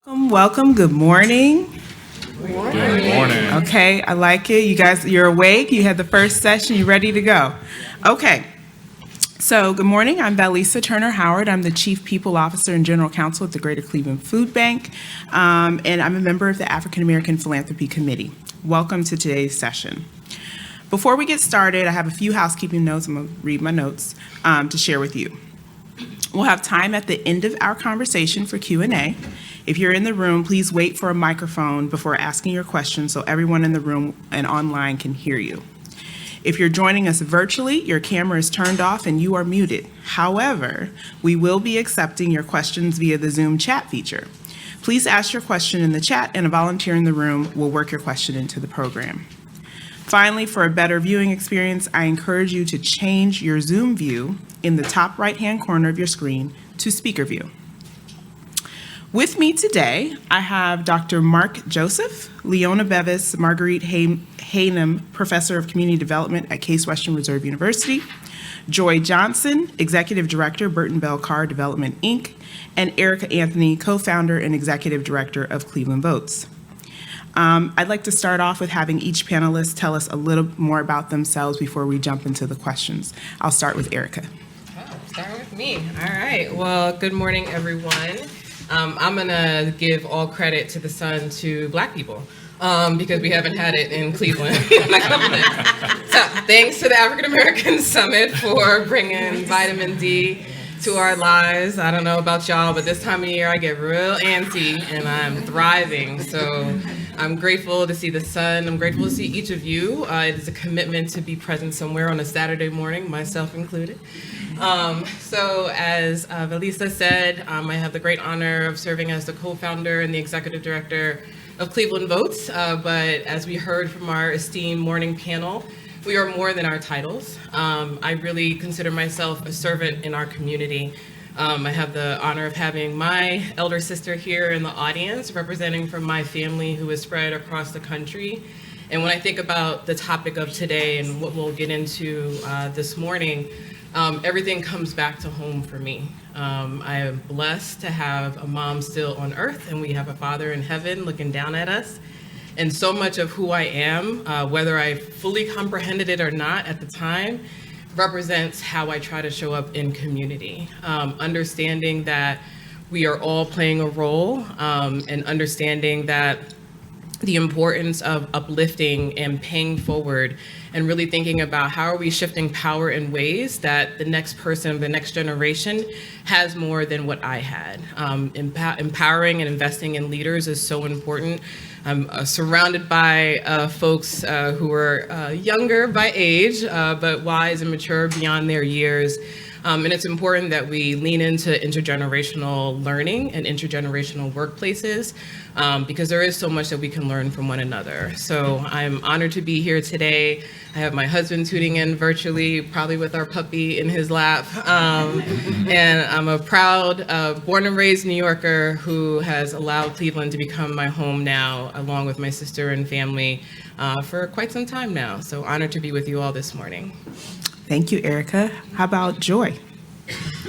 Welcome. Good morning. Good morning. Okay, I like it. You guys, you're awake. You had the first session. You ready to go? Okay. So, good morning. I'm Valissa Turner Howard. I'm the Chief People Officer and General Counsel at the Greater Cleveland Food Bank, and I'm a member of the African American Philanthropy Committee. Welcome to today's session. Before we get started, I have a few housekeeping notes. I'm going to read my notes to share with you. We'll have time at the end of our conversation for Q&A. If you're in the room, please wait for a microphone before asking your question so everyone in the room and online can hear you. If you're joining us virtually, your camera is turned off and you are muted. However, we will be accepting your questions via the Zoom chat feature. Please ask your question in the chat and a volunteer in the room will work your question into the program. Finally, for a better viewing experience, I encourage you to change your Zoom view in the top right-hand corner of your screen to speaker view. With me today, I have Dr. Mark Joseph, Leona Bevis, Marguerite Haynam, Professor of Community Development at Case Western Reserve University, Joy Johnson, Executive Director, Burten Carr Development, Inc., and Erika Anthony, Co-founder and Executive Director of Cleveland Votes. I'd like to start off with having each panelist tell us a little more about themselves before we jump into the questions. I'll start with Erika. Start with me. All right. Well, good morning, everyone. I'm going to give all credit to the sun to Black people because we haven't had it in Cleveland. So thanks to the African American Summit for bringing vitamin D to our lives. I don't know about y'all, but this time of year I get real antsy and I'm thriving. So I'm grateful to see the sun. I'm grateful to see each of you. It is a commitment to be present somewhere on a Saturday morning, myself included. So as Valissa said, I have the great honor of serving as the co-founder and the executive director of Cleveland Votes. But as we heard from our esteemed morning panel, we are more than our titles. I really consider myself a servant in our community. I have the honor of having my elder sister here in the audience, representing from my family who is spread across the country. And when I think about the topic of today and what we'll get into this morning, everything comes back to home for me. I am blessed to have a mom still on earth, and we have a father in heaven looking down at us. And so much of who I am, whether I fully comprehended it or not at the time, represents how I try to show up in community. Understanding that we are all playing a role, and understanding that the importance of uplifting and paying forward and really thinking about how are we shifting power in ways that the next person, the next generation has more than what I had. Empowering and investing in leaders is so important. I'm surrounded by folks who are younger by age, but wise and mature beyond their years. And it's important that we lean into intergenerational learning and intergenerational workplaces because there is so much that we can learn from one another. So I'm honored to be here today. I have my husband tuning in virtually, probably with our puppy in his lap. And I'm a proud born and raised New Yorker who has allowed Cleveland to become my home now, along with my sister and family for quite some time now. So honored to be with you all this morning. Thank you, Erika. How about Joy?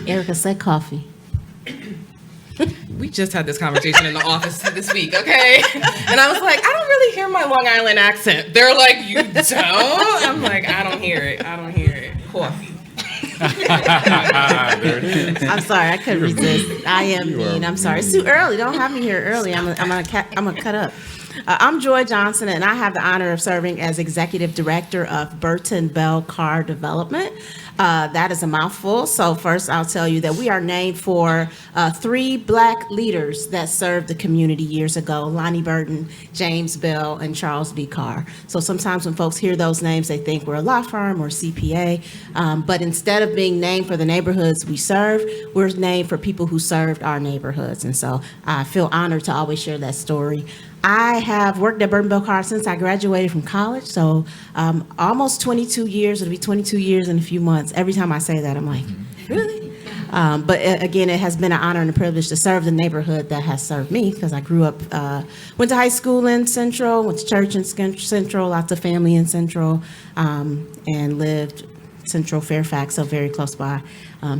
Erika said coffee. We just had this conversation in the office this week, okay? And I was like, I don't really hear my Long Island accent. They're like, you don't? I'm like, I don't hear it. Coffee. There it is. I'm sorry, I couldn't resist. I am mean. I'm sorry. It's too early. Don't have me here early. I'm gonna cut up. I'm Joy Johnson, and I have the honor of serving as Executive Director of Burten Carr Development. That is a mouthful. So first, I'll tell you that we are named for 3 Black leaders that served the community years ago: Lonnie Burten, James Bell, and Charles B. Carr. So sometimes when folks hear those names, they think we're a law firm or CPA. But instead of being named for the neighborhoods we serve, we're named for people who served our neighborhoods. And so I feel honored to always share that story. I have worked at Burten Carr since I graduated from college, so almost 22 years. It'll be 22 years in a few months. Every time I say that, I'm like, really? But again, it has been an honor and a privilege to serve the neighborhood that has served me, because I grew up, went to high school in Central, went to church in Central, lots of family in Central, and lived Central Fairfax, so very close by.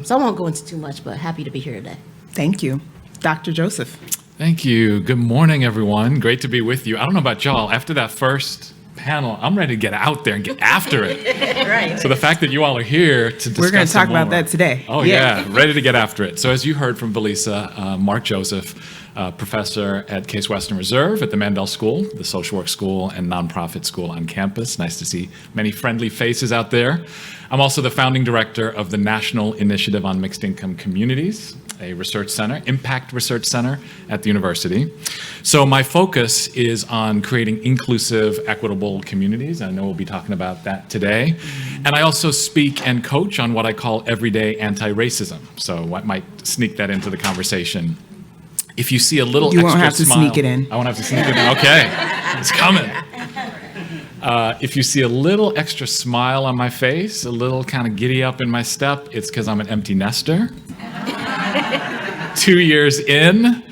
So I won't go into too much, but happy to be here today. Thank you. Dr. Joseph. Thank you. Good morning, everyone. Great to be with you. I don't know about y'all. After that first panel, I'm ready to get out there and get after it. Right. So the fact that you all are here to discuss We're going to talk some more- about that today. Oh, yeah. Ready to get after it. So as you heard from Valissa, Mark Joseph, professor at Case Western Reserve at the Mandel School, the social work school and nonprofit school on campus. Nice to see many friendly faces out there. I'm also the founding director of the National Initiative on Mixed Income Communities, a research center, impact research center at the university. So my focus is on creating inclusive, equitable communities. I know we'll be talking about that today. And I also speak and coach on what I call everyday anti-racism. So I might sneak that into the conversation. If you see a little You extra won't have to smile, sneak it in. I won't have to sneak it in. Okay, it's coming. If you see a little extra smile on my face, a little kind of giddy up in my step, it's because I'm an empty nester. 2 years in.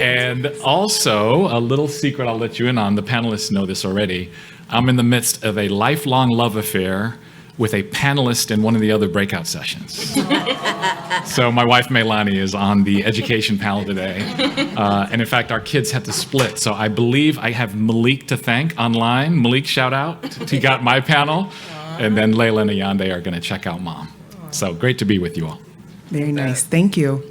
And also, a little secret I'll let you in on, the panelists know this already. I'm in the midst of a lifelong love affair with a panelist in one of the other breakout sessions. So my wife, Melanie, is on the education panel today. And in fact, our kids had to split. So I believe I have Malik to thank online. Malik, shout out. He got my panel. And then Layla and Ayande are going to check out Mom. So great to be with you all. Very nice. Thank you.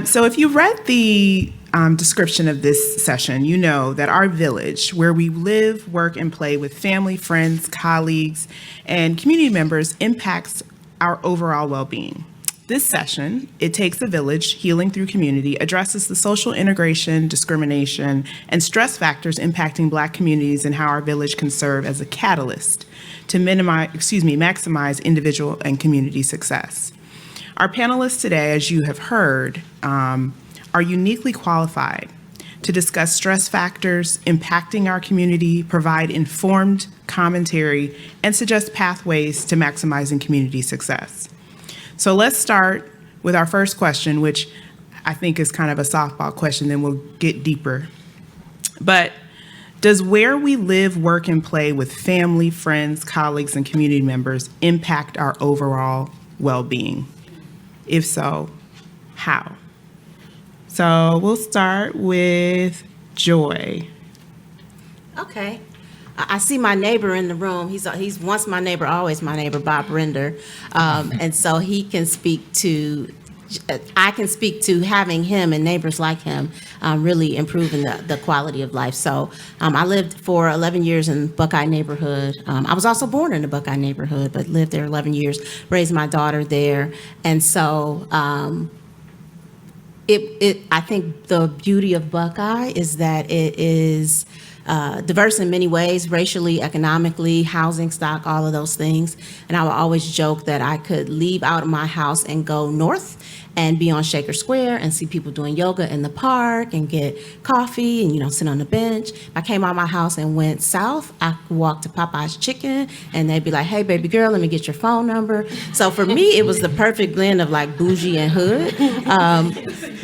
So if you read the description of this session, you know that our village, where we live, work, and play with family, friends, colleagues, and community members, impacts our overall well-being. This session, It Takes a Village, Healing Through Community, addresses the social integration, discrimination, and stress factors impacting Black communities and how our village can serve as a catalyst to maximize individual and community success. Our panelists today, as you have heard, are uniquely qualified to discuss stress factors impacting our community, provide informed commentary, and suggest pathways to maximizing community success. So let's start with our first question, which I think is kind of a softball question, then we'll get deeper. But does where we live, work, and play with family, friends, colleagues, and community members impact our overall well-being? If so, how? So we'll start with Joy. Okay. I see my neighbor in the room. He's once my neighbor, always my neighbor, Bob Render. And so he can speak to, I can speak to having him and neighbors like him really improving the quality of life. So I lived for 11 years in Buckeye neighborhood. I was also born in the Buckeye neighborhood, but lived there 11 years, raised my daughter there. And so I think the beauty of Buckeye is that it is diverse in many ways, racially, economically, housing stock, all of those things. And I would always joke that I could leave out of my house and go north and be on Shaker Square and see people doing yoga in the park and get coffee and, sit on the bench. If I came out of my house and went south, I could walk to Popeye's Chicken and they'd be like, hey, baby girl, let me get your phone number. So for me, it was the perfect blend of like bougie and hood.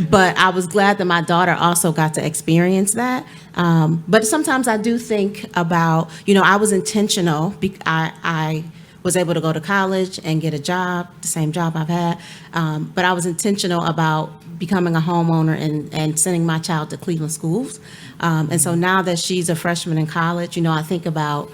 But I was glad that my daughter also got to experience that. But sometimes I do think about, I was intentional. I was able to go to college and get a job, the same job I've had. But I was intentional about becoming a homeowner and sending my child to Cleveland schools. And so now that she's a freshman in college, I think about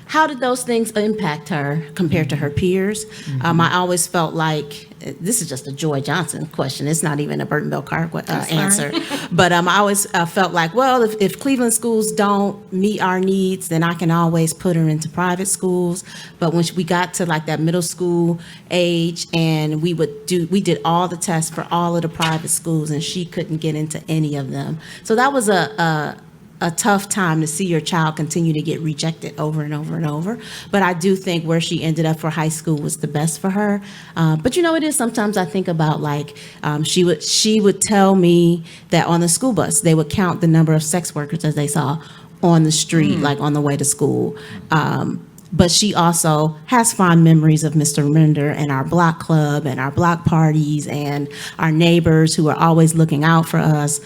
how did those things impact her compared to her peers? I always felt like, this is just a Joy Johnson question. It's not even a Burten Bell Carr answer. But I always felt like, well, if Cleveland schools don't meet our needs, then I can always put her into private schools. But when we got to like that middle school age and we did all the tests for all of the private schools and she couldn't get into any of them. So that was a tough time to see your child continue to get rejected over and over and over. But I do think where she ended up for high school was the best for her. But it is sometimes I think about like she would tell me that on the school bus, they would count the number of sex workers as they saw on the street, like on the way to school. But she also has fond memories of Mr. Render and our block club and our block parties and our neighbors who are always looking out for us.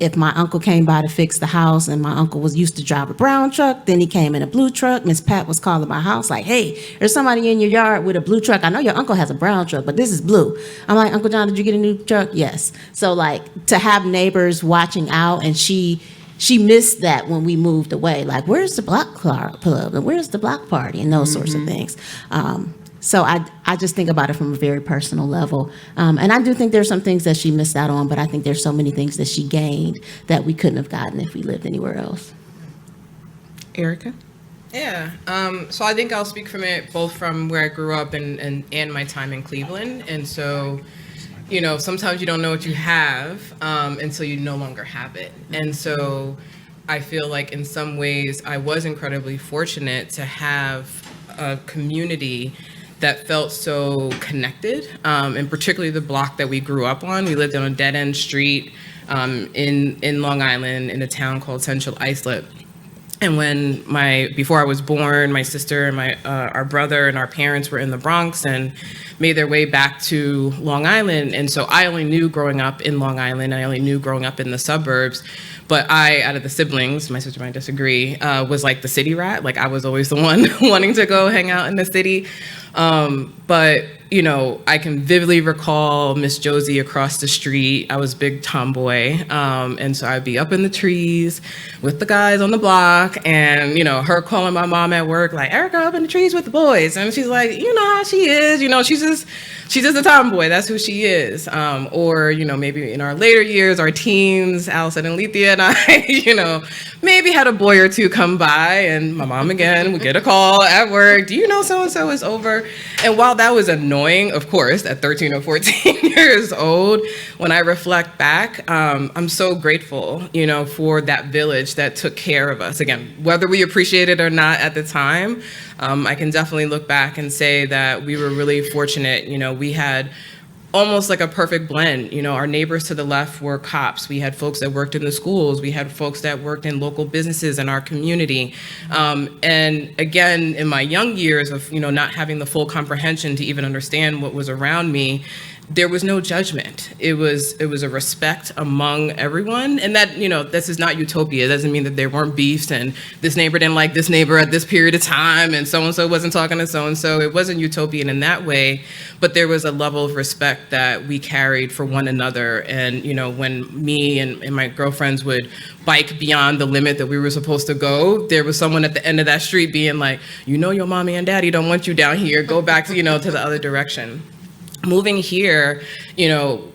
if my uncle came by to fix the house, and my uncle was used to drive a brown truck, then he came in a blue truck, Miss Pat was calling my house like, hey, there's somebody in your yard with a blue truck. I know your uncle has a brown truck, but this is blue. I'm like, Uncle John, did you get a new truck? Yes. So like to have neighbors watching out, and she missed that when we moved away. Like, where's the block club? And where's the block party? And those sorts of things. So I just think about it from a very personal level. And I do think there's some things that she missed out on, but I think there's so many things that she gained that we couldn't have gotten if we lived anywhere else. Erika? Yeah, so I think I'll speak from it both from where I grew up and my time in Cleveland. And so, you know, sometimes you don't know what you have until you no longer have it. And so I feel like in some ways I was incredibly fortunate to have a community that felt so connected, and particularly the block that we grew up on. We lived on a dead-end street in Long Island in a town called Central Islip. And before I was born, my sister and our brother and our parents were in the Bronx and made their way back to Long Island. And so I only knew growing up in Long Island, I only knew growing up in the suburbs. But I, out of the siblings, my sister might disagree, was like the city rat. Like I was always the one wanting to go hang out in the city. But, you know, I can vividly recall Miss Josie across the street. I was a big tomboy. And so I'd be up in the trees with the guys on the block, and, you know, her calling my mom at work, like, Erika up in the trees with the boys. And she's like, you know how she is, you know, she's just a tomboy. That's who she is. Or, you know, maybe in our later years, our teens, Allison and Lethea and I, you know, maybe had a boy or two come by, and my mom again would get a call at work. Do you know so-and-so is over? And while that was annoying, of course, at 13 or 14 years old, when I reflect back, I'm so grateful, you know, for that village that took care of us. Again, whether we appreciate it or not at the time, I can definitely look back and say that we were really fortunate. You know, we had almost like a perfect blend. You know, our neighbors to the left were cops. We had folks that worked in the schools. We had folks that worked in local businesses in our community. And again, in my young years of, you know, not having the full comprehension to even understand what was around me, there was no judgment. It was a respect among everyone. And that, you know, this is not utopia. It doesn't mean that there weren't beefs and this neighbor didn't like this neighbor at this period of time and so-and-so wasn't talking to so-and-so. It wasn't utopian in that way, but there was a level of respect that we carried for one another. And, you know, when me and my girlfriends would bike beyond the limit that we were supposed to go, there was someone at the end of that street being like, you know, your mommy and daddy don't want you down here. Go back to, you know, to the other direction. Moving here, you know,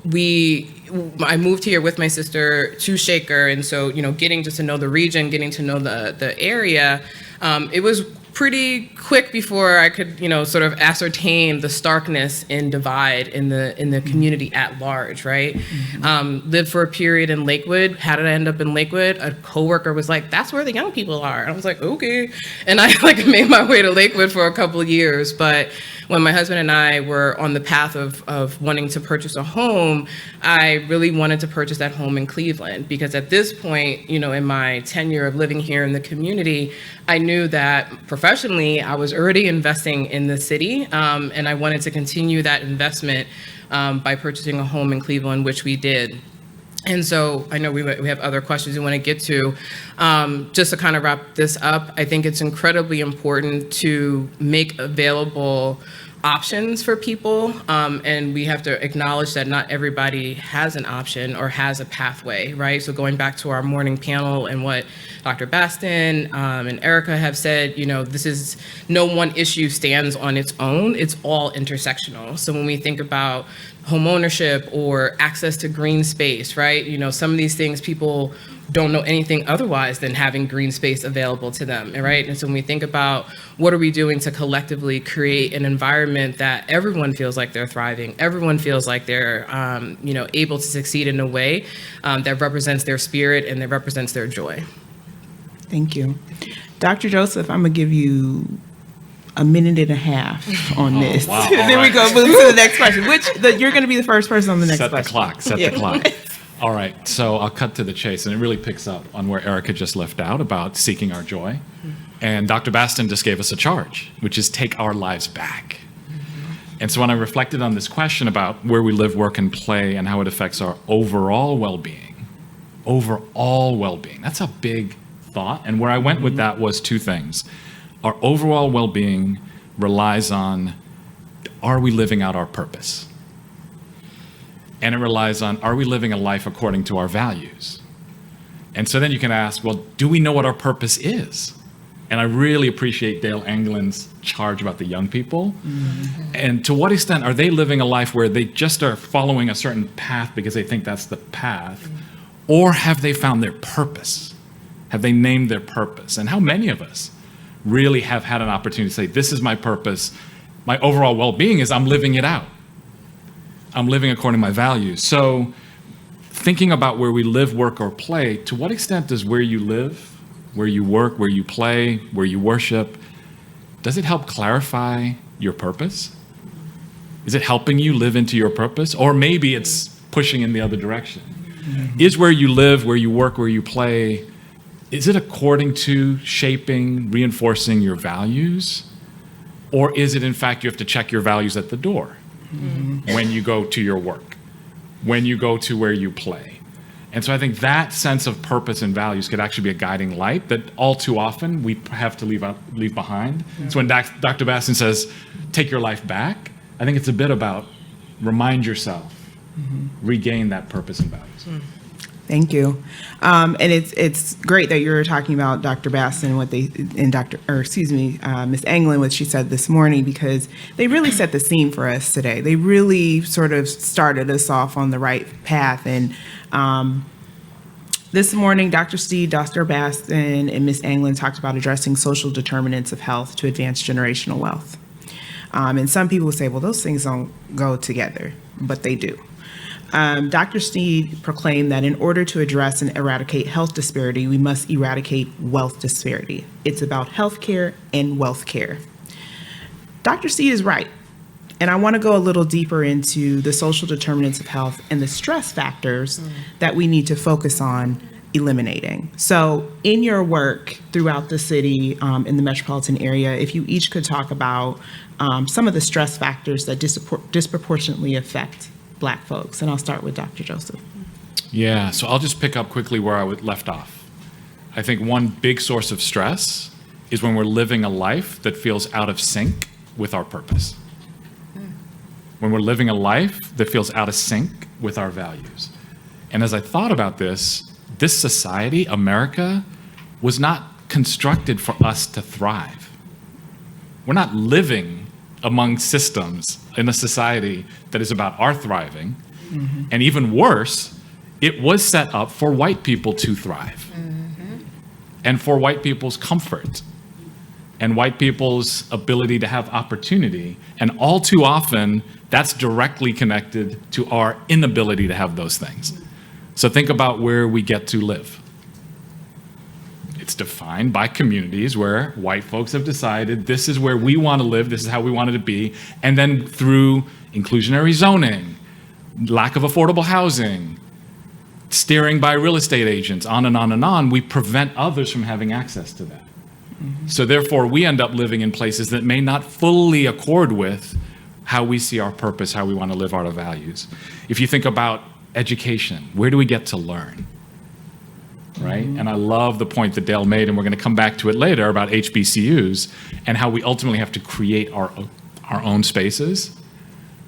I moved here with my sister to Shaker, and so, you know, getting just to know the region, getting to know the area, it was pretty quick before I could, you know, sort of ascertain the starkness and divide in the community at large, right? Lived for a period in Lakewood. How did I end up in Lakewood? A coworker was like, that's where the young people are. And I was like, okay. And I like made my way to Lakewood for a couple of years. But when my husband and I were on the path of wanting to purchase a home, I really wanted to purchase that home in Cleveland, because at this point, you know, in my tenure of living here in the community, I knew that professionally I was already investing in the city, and I wanted to continue that investment by purchasing a home in Cleveland, which we did. And so I know we have other questions we want to get to. Just to kind of wrap this up, I think it's incredibly important to make available options for people, and we have to acknowledge that not everybody has an option or has a pathway, right? So going back to our morning panel and what Dr. Baston and Erika have said, you know, this is no one issue stands on its own, it's all intersectional. So when we think about home ownership or access to green space, right? You know, some of these things people don't know anything otherwise than having green space available to them, right? And so when we think about what are we doing to collectively create an environment that everyone feels like they're thriving, everyone feels like they're, you know, able to succeed in a way that represents their spirit and that represents their joy. Thank you. Dr. Joseph, I'm gonna give you a minute and a half on this. Wow, Then we go move to the next question, you're going to be the first person on the next question. Set the clock. All right, so I'll cut to the chase, and it really picks up on where Erika just left out about seeking our joy. And Dr. Baston just gave us a charge, which is take our lives back. And so when I reflected on this question about where we live, work, and play and how it affects our overall well-being, overall well-being. That's a big thought. And where I went with that was two things. Our overall well-being relies on, are we living out our purpose? And it relies on, are we living a life according to our values? And so then you can ask, well, do we know what our purpose is? And I really appreciate Dale Anglin's charge about the young people. Mm-hmm. And to what extent are they living a life where they just are following a certain path because they think that's the path? Mm-hmm. Or have they found their purpose? Have they named their purpose? And how many of us really have had an opportunity to say, this is my purpose. My overall well-being is I'm living it out. I'm living according to my values. So thinking about where we live, work, or play, to what extent does where you live, where you work, where you play, where you worship, does it help clarify your purpose? Is it helping you live into your purpose? Or maybe it's pushing in the other direction. Mm-hmm. Is where you live, where you work, where you play, is it according to shaping, reinforcing your values? Or is it, in fact, you have to check your values at the door when you go to your work, when you go to where you play? And so I think that sense of purpose and values could actually be a guiding light that all too often we have to leave behind. Yeah. So when Dr. Basson says, take your life back, I think it's a bit about remind yourself, regain that purpose and values. Thank you. And it's great that you're talking about Dr. Basson, Miss Anglin, what she said this morning, because they really set the scene for us today. They really sort of started us off on the right path. And this morning, Dr. Steed, Dr. Basson, and Miss Anglin talked about addressing social determinants of health to advance generational wealth. And some people say, well, those things don't go together, but they do. Dr. Steed proclaimed that in order to address and eradicate health disparity, we must eradicate wealth disparity. It's about healthcare and wealth care. Dr. Steed is right. And I want to go a little deeper into the social determinants of health and the stress factors that we need to focus on eliminating. So in your work throughout the city, in the metropolitan area, if you each could talk about some of the stress factors that disproportionately affect Black folks. And I'll start with Dr. Joseph. Yeah, so I'll just pick up quickly where I left off. I think one big source of stress is when we're living a life that feels out of sync with our purpose. When we're living a life that feels out of sync with our values. And as I thought about this society, America, was not constructed for us to thrive. We're not living among systems in a society that is about our thriving. Mm-hmm. And even worse, it was set up for white people to thrive. Mm-hmm. And for white people's comfort and white people's ability to have opportunity. And all too often, that's directly connected to our inability to have those things. So think about where we get to live. It's defined by communities where white folks have decided this is where we want to live, this is how we want it to be, and then through inclusionary zoning, lack of affordable housing, steering by real estate agents, on and on and on, we prevent others from having access to that. Mm-hmm. So therefore, we end up living in places that may not fully accord with how we see our purpose, how we want to live our values. If you think about education, where do we get to learn? Right? Mm-hmm. And I love the point that Dale made, and we're going to come back to it later about HBCUs and how we ultimately have to create our own spaces.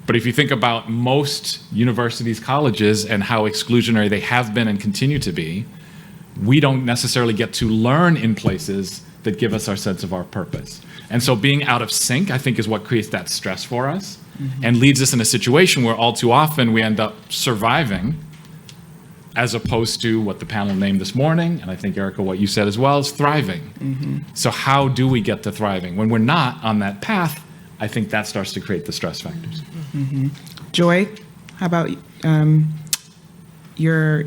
But if you think about most universities, colleges, and how exclusionary they have been and continue to be, we don't necessarily get to learn in places that give us our sense of our purpose. And so being out of sync, I think, is what creates that stress for us and leads us in a situation where all too often we end up surviving as opposed to what the panel named this morning, and I think, Erika, what you said as well, is thriving. Mm-hmm. So how do we get to thriving? When we're not on that path, I think that starts to create the stress factors. Mm-hmm. Joy, how about your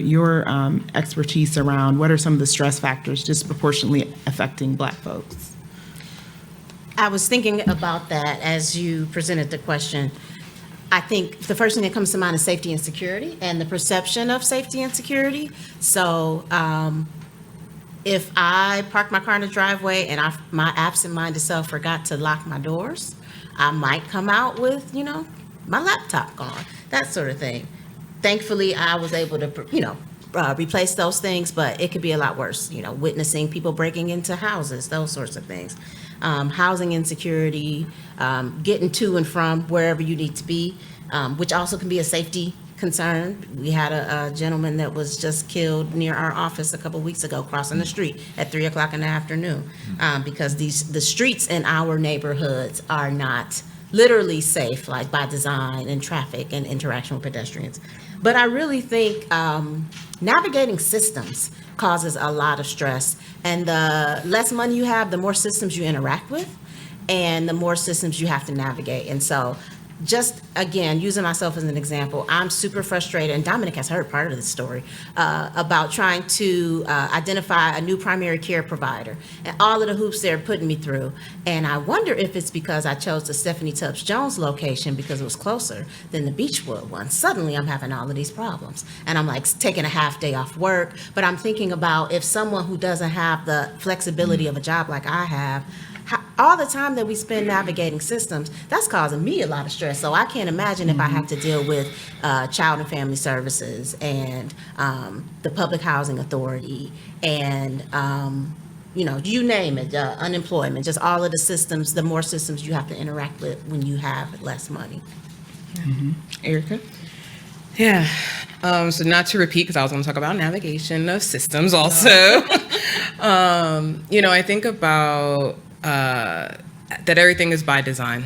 expertise around what are some of the stress factors disproportionately affecting Black folks? I was thinking about that as you presented the question. I think the first thing that comes to mind is safety and security and the perception of safety and security. So if I park my car in the driveway and my absent-minded self forgot to lock my doors, I might come out with, my laptop gone, that sort of thing. Thankfully, I was able to, replace those things, but it could be a lot worse. You know, witnessing people breaking into houses, those sorts of things. Housing insecurity, getting to and from wherever you need to be, which also can be a safety concern. We had a gentleman that was just killed near our office a couple weeks ago, crossing the street at 3:00 in the afternoon, because the streets in our neighborhoods are not literally safe, like by design, and traffic and interaction with pedestrians. But I really think navigating systems causes a lot of stress, and the less money you have, the more systems you interact with, and the more systems you have to navigate. And so, just again, using myself as an example, I'm super frustrated, and Dominic has heard part of this story, about trying to identify a new primary care provider and all of the hoops they're putting me through. And I wonder if it's because I chose the Stephanie Tubbs Jones location because it was closer than the Beechwood one. Suddenly I'm having all of these problems, and I'm like taking a half day off work, but I'm thinking about if someone who doesn't have the flexibility of a job like I have, all the time that we spend navigating systems, that's causing me a lot of stress. So I can't imagine if I have to deal with Child and Family Services and the Public Housing Authority and, you name it, unemployment, just all of the systems, the more systems you have to interact with when you have less money. Erika? Yeah. So not to repeat, because I was going to talk about navigation of systems also. I think about that everything is by design.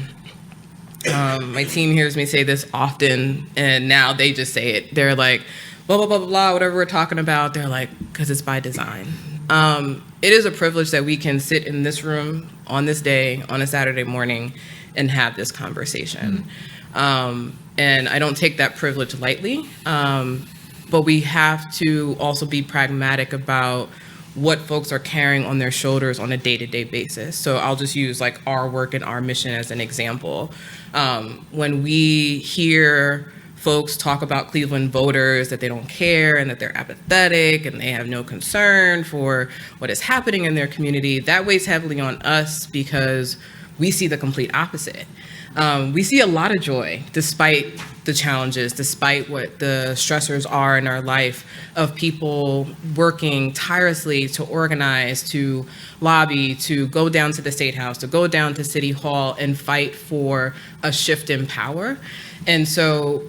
My team hears me say this often, and now they just say it. They're like, blah, blah, blah, blah, blah, whatever we're talking about. They're like, because it's by design. It is a privilege that we can sit in this room on this day, on a Saturday morning, and have this conversation. And I don't take that privilege lightly, but we have to also be pragmatic about what folks are carrying on their shoulders on a day-to-day basis. So I'll just use like our work and our mission as an example. When we hear folks talk about Cleveland voters, that they don't care and that they're apathetic and they have no concern for what is happening in their community, that weighs heavily on us because we see the complete opposite. We see a lot of joy despite the challenges, despite what the stressors are in our life, of people working tirelessly to organize, to lobby, to go down to the State House, to go down to City Hall and fight for a shift in power. And so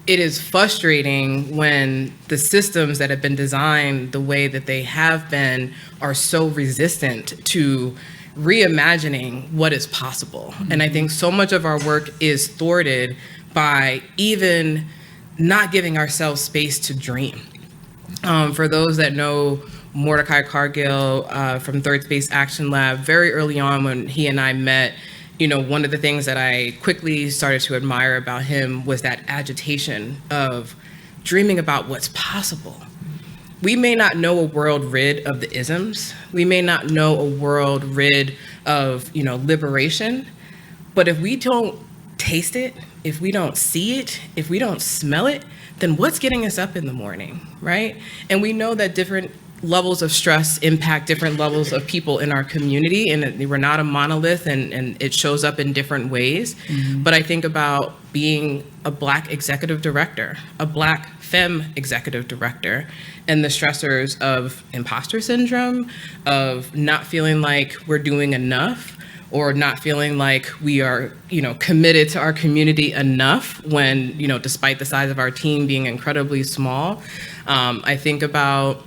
it is frustrating when the systems that have been designed the way that they have been are so resistant to reimagining what is possible. And I think so much of our work is thwarted by even not giving ourselves space to dream. For those that know Mordecai Cargill from Third Space Action Lab, very early on when he and I met, one of the things that I quickly started to admire about him was that agitation of dreaming about what's possible. We may not know a world rid of the isms. We may not know a world rid of, liberation. But if we don't taste it, if we don't see it, if we don't smell it, then what's getting us up in the morning, right? And we know that different levels of stress impact different levels of people in our community, and we're not a monolith, and it shows up in different ways. But I think about being a Black executive director, a Black femme executive director, and the stressors of imposter syndrome, of not feeling like we're doing enough, or not feeling like we are, committed to our community enough when, despite the size of our team being incredibly small. I think about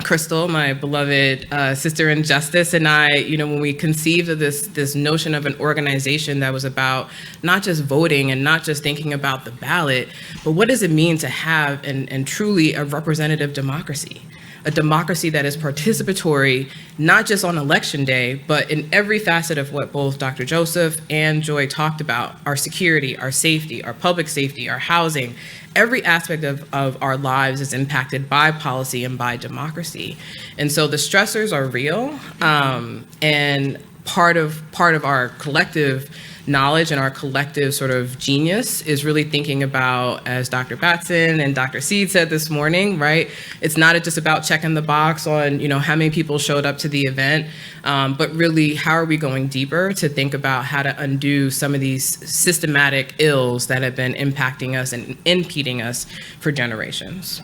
Crystal, my beloved sister in justice, and I, when we conceived of this notion of an organization that was about not just voting and not just thinking about the ballot, but what does it mean to have and truly a representative democracy? A democracy that is participatory, not just on election day, but in every facet of what both Dr. Joseph and Joy talked about: our security, our safety, our public safety, our housing. Every aspect of our lives is impacted by policy and by democracy. And so the stressors are real, and part of our collective knowledge and our collective sort of genius is really thinking about, as Dr. Batson and Dr. Seed said this morning, right? It's not just about checking the box on, how many people showed up to the event, but really how are we going deeper to think about how to undo some of these systematic ills that have been impacting us and impeding us for generations.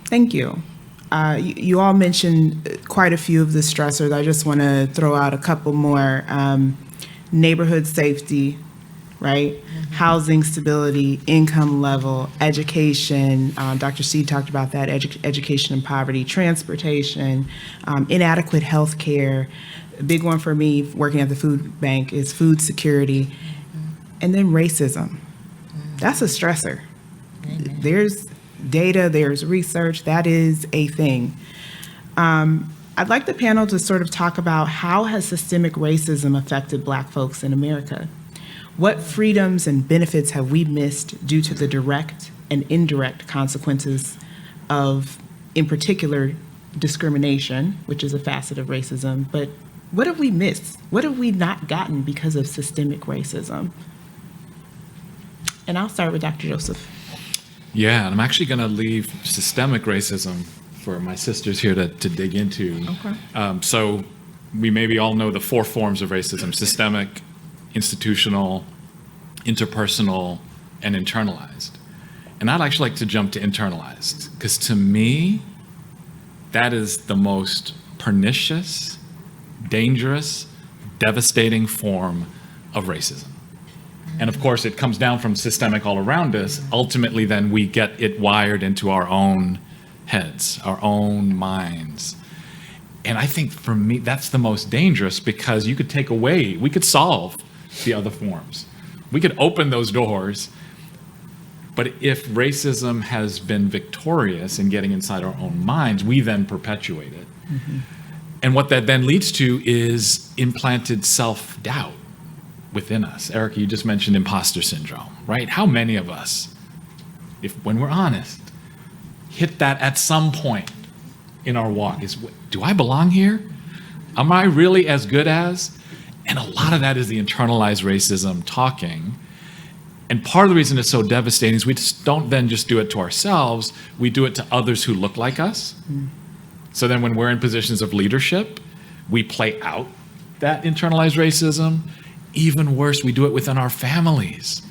Thank you. You all mentioned quite a few of the stressors. I just want to throw out a couple more. Neighborhood safety, right? Housing stability, income level, education. Dr. C talked about that, education and poverty, transportation, inadequate health care. A big one for me working at the food bank is food security. And then racism. That's a stressor. There's data, there's research, that is a thing. I'd like the panel to sort of talk about how has systemic racism affected Black folks in America? What freedoms and benefits have we missed due to the direct and indirect consequences of, in particular, discrimination, which is a facet of racism, but what have we missed? What have we not gotten because of systemic racism? And I'll start with Dr. Joseph. Yeah, and I'm actually going to leave systemic racism for my sisters here to dig into. Okay. So we maybe all know the 4 forms of racism: systemic, institutional, interpersonal, and internalized. And I'd actually like to jump to internalized, because to me, that is the most pernicious, dangerous, devastating form of racism. And of course, it comes down from systemic all around us. Ultimately, then we get it wired into our own heads, our own minds. And I think for me, that's the most dangerous, because you could take away, we could solve the other forms. We could open those doors. But if racism has been victorious in getting inside our own minds, we then perpetuate it. And what that then leads to is implanted self-doubt within us. Erika, you just mentioned imposter syndrome, right? How many of us, if when we're honest, hit that at some point in our walk? Is, do I belong here? Am I really as good as? And a lot of that is the internalized racism talking. And part of the reason it's so devastating is we just don't then just do it to ourselves, we do it to others who look like us. So then when we're in positions of leadership, we play out that internalized racism. Even worse, we do it within our families.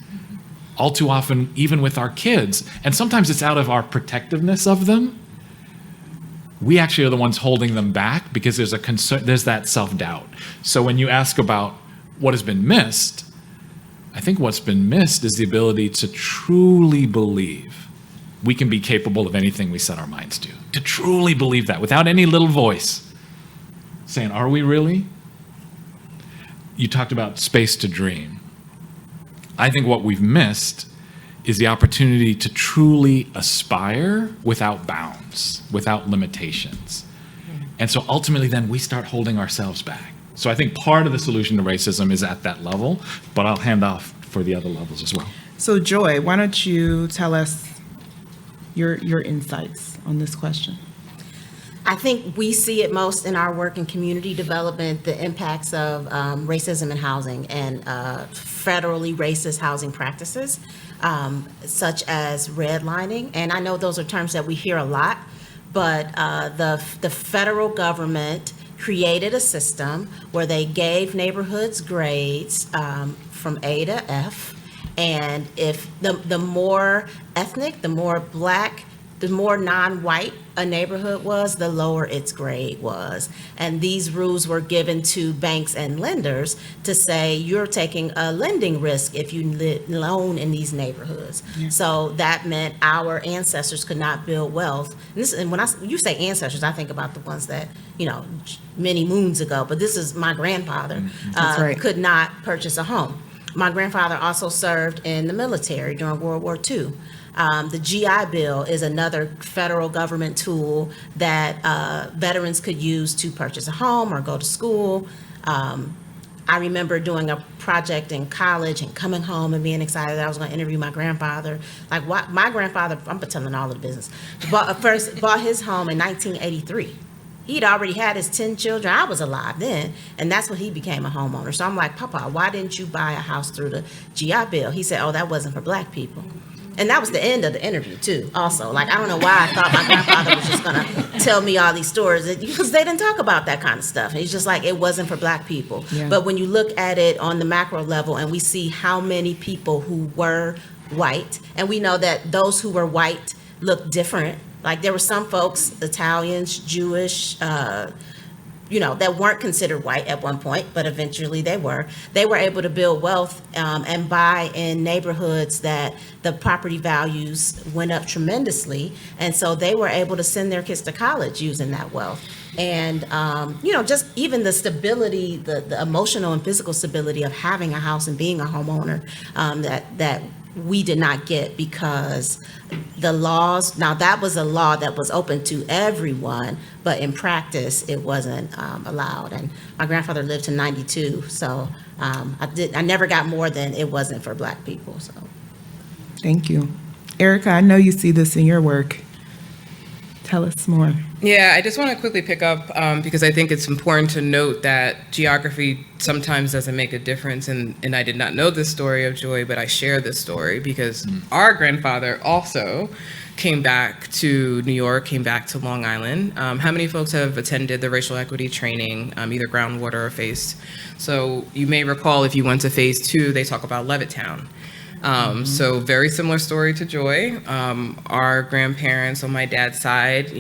All too often, even with our kids. And sometimes it's out of our protectiveness of them. We actually are the ones holding them back because there's a concern, there's that self-doubt. So when you ask about what has been missed, I think what's been missed is the ability to truly believe we can be capable of anything we set our minds to. To truly believe that without any little voice saying, are we really? You talked about space to dream. I think what we've missed is the opportunity to truly aspire without bounds, without limitations. And so ultimately then we start holding ourselves back. So I think part of the solution to racism is at that level, but I'll hand off for the other levels as well. So Joy, why don't you tell us your insights on this question? I think we see it most in our work in community development, the impacts of racism in housing and federally racist housing practices, such as redlining. And I know those are terms that we hear a lot, but the federal government created a system where they gave neighborhoods grades from A to F. And if the more ethnic, the more Black, the more non-white a neighborhood was, the lower its grade was. And these rules were given to banks and lenders to say, you're taking a lending risk if you loan in these neighborhoods. Yeah. So that meant our ancestors could not build wealth. And when you say ancestors, I think about the ones that, many moons ago, but this is my grandfather, right. Could not purchase a home. My grandfather also served in the military during World War II. The GI Bill is another federal government tool that veterans could use to purchase a home or go to school. I remember doing a project in college and coming home and being excited that I was going to interview my grandfather. My grandfather, I'm telling all of the business, first bought his home in 1983. He'd already had his 10 children. I was alive then, and that's when he became a homeowner. So I'm like, Papa, why didn't you buy a house through the GI Bill? He said, oh, that wasn't for Black people. And that was the end of the interview, too, also. I don't know why I thought my grandfather was just going to tell me all these stories, because they didn't talk about that kind of stuff. He's just like, it wasn't for Black people. Yeah. But when you look at it on the macro level and we see how many people who were white, and we know that those who were white looked different. Like there were some folks, Italians, Jewish, that weren't considered white at one point, but eventually they were. They were able to build wealth and buy in neighborhoods that the property values went up tremendously. And so they were able to send their kids to college using that wealth. And, just even the stability, the emotional and physical stability of having a house and being a homeowner that we did not get because the laws, now that was a law that was open to everyone, but in practice, it wasn't allowed. And my grandfather lived to 92, so I never got more than it wasn't for Black people, so. Thank you. Erika, I know you see this in your work. Tell us more. Yeah, I just want to quickly pick up because I think it's important to note that geography sometimes doesn't make a difference. And I did not know this story of Joy, but I share this story because our grandfather also came back to New York, came back to Long Island. How many folks have attended the racial equity training, either groundwater or FACE? So you may recall if you went to Phase 2, they talk about Levittown. So very similar story to Joy. Our grandparents on my dad's side,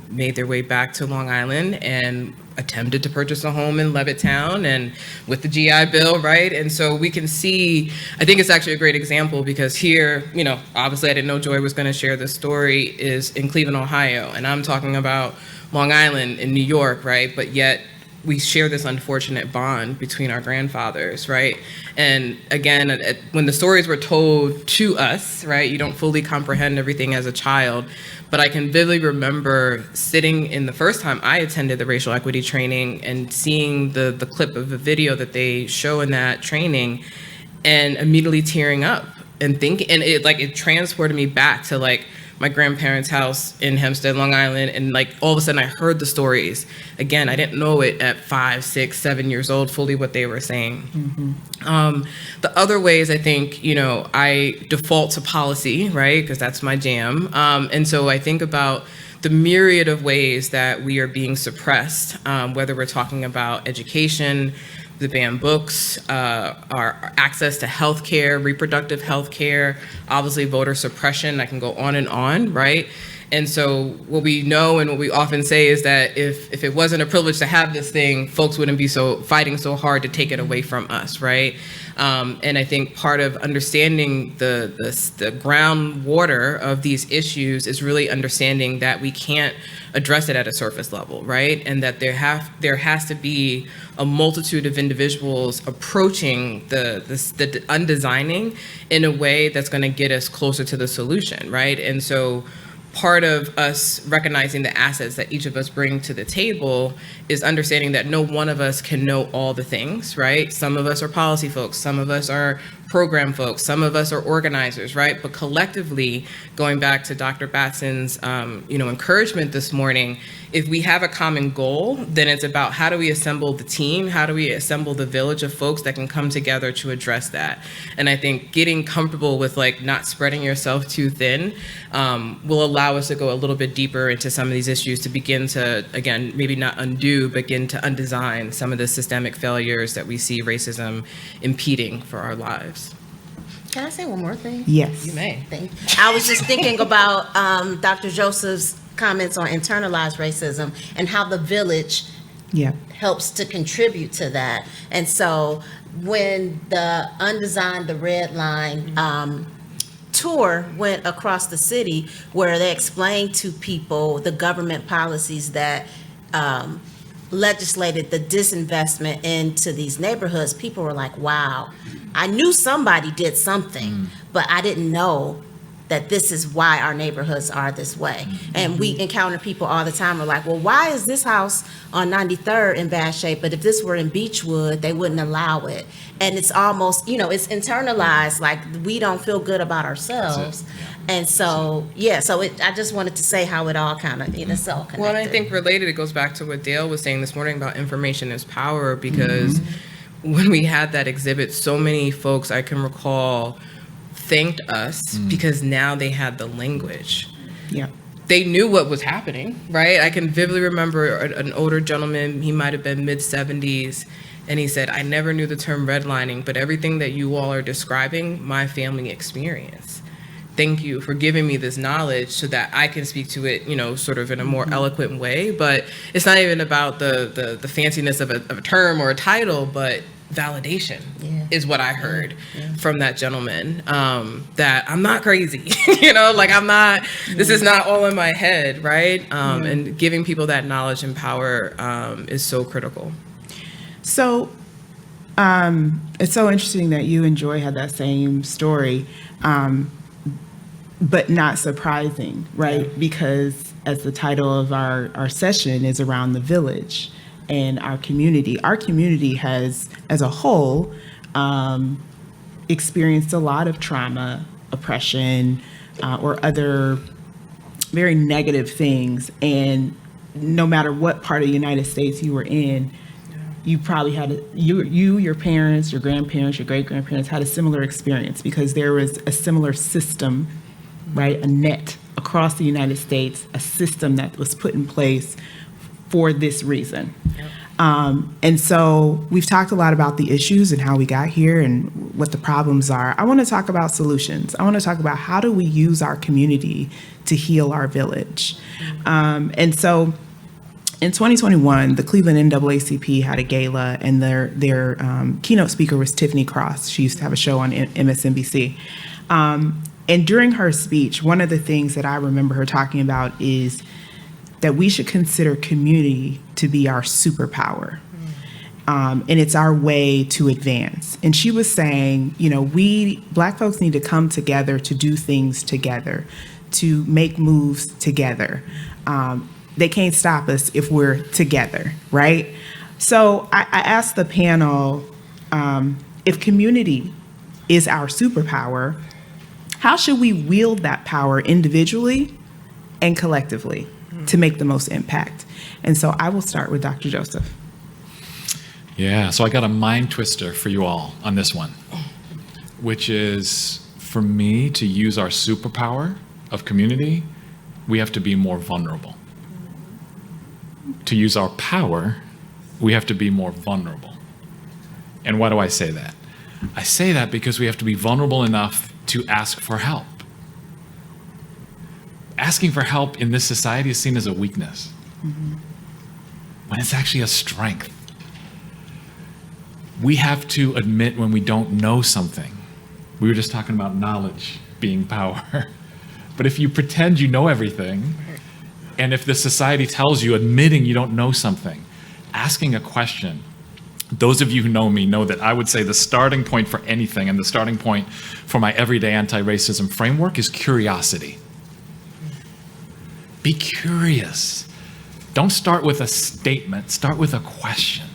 made their way back to Long Island and attempted to purchase a home in Levittown and with the GI Bill, right? And so we can see, I think it's actually a great example because here, obviously I didn't know Joy was going to share this story, is in Cleveland, Ohio. And I'm talking about Long Island in New York, right? But yet we share this unfortunate bond between our grandfathers, right? And again, when the stories were told to us, right, you don't fully comprehend everything as a child, but I can vividly remember sitting in the first time I attended the racial equity training and seeing the clip of the video that they show in that training and immediately tearing up and thinking, and it transported me back to my grandparents' house in Hempstead, Long Island, and all of a sudden I heard the stories. Again, I didn't know it at 5, 6, 7 years old, fully what they were saying. Mm-hmm. The other ways I think, I default to policy, right? Because that's my jam. And so I think about the myriad of ways that we are being suppressed, whether we're talking about education, the banned books, our access to health care, reproductive health care, obviously voter suppression. I can go on, right? And so what we know and what we often say is that if it wasn't a privilege to have this thing, folks wouldn't be fighting so hard to take it away from us, right? And I think part of understanding the groundwater of these issues is really understanding that we can't address it at a surface level, right? And that there has to be a multitude of individuals approaching the undesigning in a way that's going to get us closer to the solution, right? And so part of us recognizing the assets that each of us bring to the table is understanding that no one of us can know all the things, right? Some of us are policy folks, some of us are program folks, some of us are organizers, right? But collectively, going back to Dr. Batson's, encouragement this morning, if we have a common goal, then it's about how do we assemble the team? How do we assemble the village of folks that can come together to address that? And I think getting comfortable with not spreading yourself too thin will allow us to go a little bit deeper into some of these issues to begin to, again, maybe not undo, but begin to undesign some of the systemic failures that we see racism impeding for our lives. Can I say one more thing? Yes. You may. I was just thinking about Dr. Joseph's comments on internalized racism and how the village helps to contribute to that. And so when the Undesigned, the Red Line tour went across the city where they explained to people the government policies that legislated the disinvestment into these neighborhoods, people were like, wow, I knew somebody did something, but I didn't know that this is why our neighborhoods are this way. And we encounter people all the time who are like, well, why is this house on 93rd in bad shape? But if this were in Beechwood, they wouldn't allow it. And it's almost, it's internalized, like we don't feel good about ourselves. And so, I just wanted to say how it all kind of, it's all connected. Well, and I think related, it goes back to what Dale was saying this morning about information is power, because when we had that exhibit, so many folks I can recall thanked us because now they had the language. Yeah. They knew what was happening, right? I can vividly remember an older gentleman, he might have been mid-70s, and he said, I never knew the term redlining, but everything that you all are describing, my family experienced. thank you for giving me this knowledge so that I can speak to it, sort of in a more eloquent way. But it's not even about the fanciness of a term or a title, but validation is what I heard from that gentleman, that I'm not crazy, I'm not, this is not all in my head, right? And giving people that knowledge and power is so critical. So it's so interesting that you and Joy had that same story, but not surprising, right? Because as the title of our session is around the village and our community has, as a whole, experienced a lot of trauma, oppression, or other very negative things. And no matter what part of the United States you were in, you probably had, your parents, your grandparents, your great-grandparents had a similar experience because there was a similar system, right? A net across the United States, a system that was put in place for this reason. And so we've talked a lot about the issues and how we got here and what the problems are. I want to talk about solutions. I want to talk about how do we use our community to heal our village. And so in 2021, the Cleveland NAACP had a gala, and their keynote speaker was Tiffany Cross. She used to have a show on MSNBC. And during her speech, one of the things that I remember her talking about is that we should consider community to be our superpower. And it's our way to advance. And she was saying, we Black folks need to come together to do things together, to make moves together. They can't stop us if we're together, right? So I asked the panel, if community is our superpower, how should we wield that power individually and collectively to make the most impact? And so I will start with Dr. Joseph. Yeah, so I got a mind twister for you all on this one, which is, for me, to use our superpower of community, we have to be more vulnerable. To use our power, we have to be more vulnerable. And why do I say that? I say that because we have to be vulnerable enough to ask for help. Asking for help in this society is seen as a weakness, when it's actually a strength. We have to admit when we don't know something. We were just talking about knowledge being power. But if you pretend you know everything, and if the society tells you, admitting you don't know something, asking a question, those of you who know me know that I would say the starting point for anything and the starting point for my everyday anti-racism framework is curiosity. Be curious. Don't start with a statement, start with a question.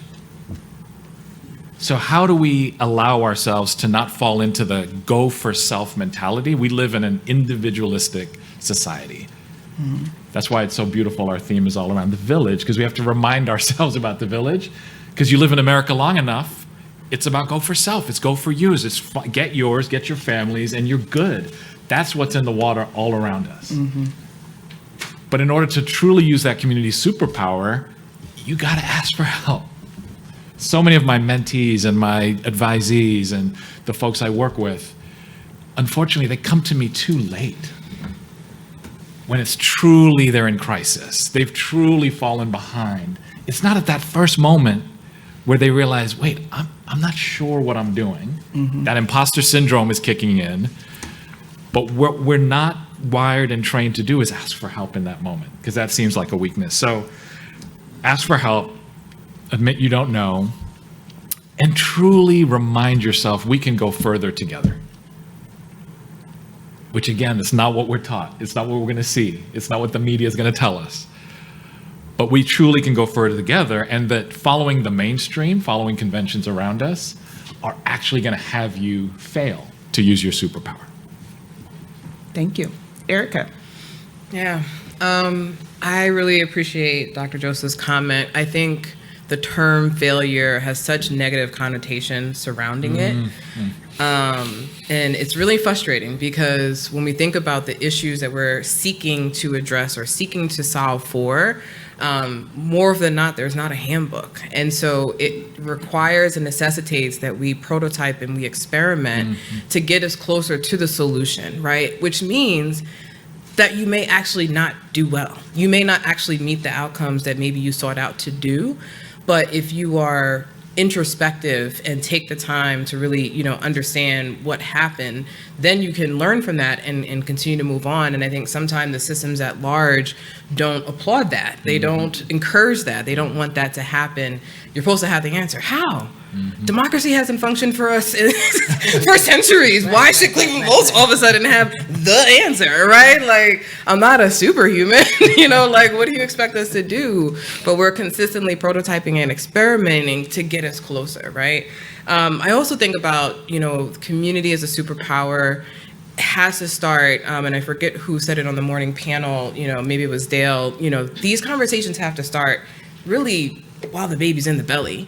So how do we allow ourselves to not fall into the go for self mentality? We live in an individualistic society. That's why it's so beautiful. Our theme is all around the village, because we have to remind ourselves about the village. Because you live in America long enough, it's about go for self. It's go for yours. It's get yours, get your families, and you're good. That's what's in the water all around us. But in order to truly use that community superpower, you got to ask for help. So many of my mentees and my advisees and the folks I work with, unfortunately, they come to me too late. When it's truly they're in crisis, they've truly fallen behind. It's not at that first moment where they realize, wait, I'm not sure what I'm doing. That imposter syndrome is kicking in. But what we're not wired and trained to do is ask for help in that moment, because that seems like a weakness. So ask for help, admit you don't know, and truly remind yourself we can go further together. Which again, it's not what we're taught. It's not what we're going to see. It's not what the media is going to tell us. But we truly can go further together, and that following the mainstream, following conventions around us, are actually going to have you fail to use your superpower. Thank you. Erika. Yeah. I really appreciate Dr. Joseph's comment. I think the term failure has such negative connotations surrounding it. And it's really frustrating, because when we think about the issues that we're seeking to address or seeking to solve for, more often than not, there's not a handbook. And so requires and necessitates that we prototype and we experiment to get us closer to the solution, right? Which means that you may actually not do well. You may not actually meet the outcomes that maybe you sought out to do. But if you are introspective and take the time to really, understand what happened, then you can learn from that and continue to move on. And I think sometimes the systems at large don't applaud that. They don't encourage that. They don't want that to happen. You're supposed to have the answer. How? Democracy hasn't functioned for us for centuries. Why should Cleveland Volts all of a sudden have the answer, right? Like, I'm not a superhuman, what do you expect us to do? But we're consistently prototyping and experimenting to get us closer, right? I also think about, community as a superpower has to start, and I forget who said it on the morning panel, maybe it was Dale, these conversations have to start really while the baby's in the belly,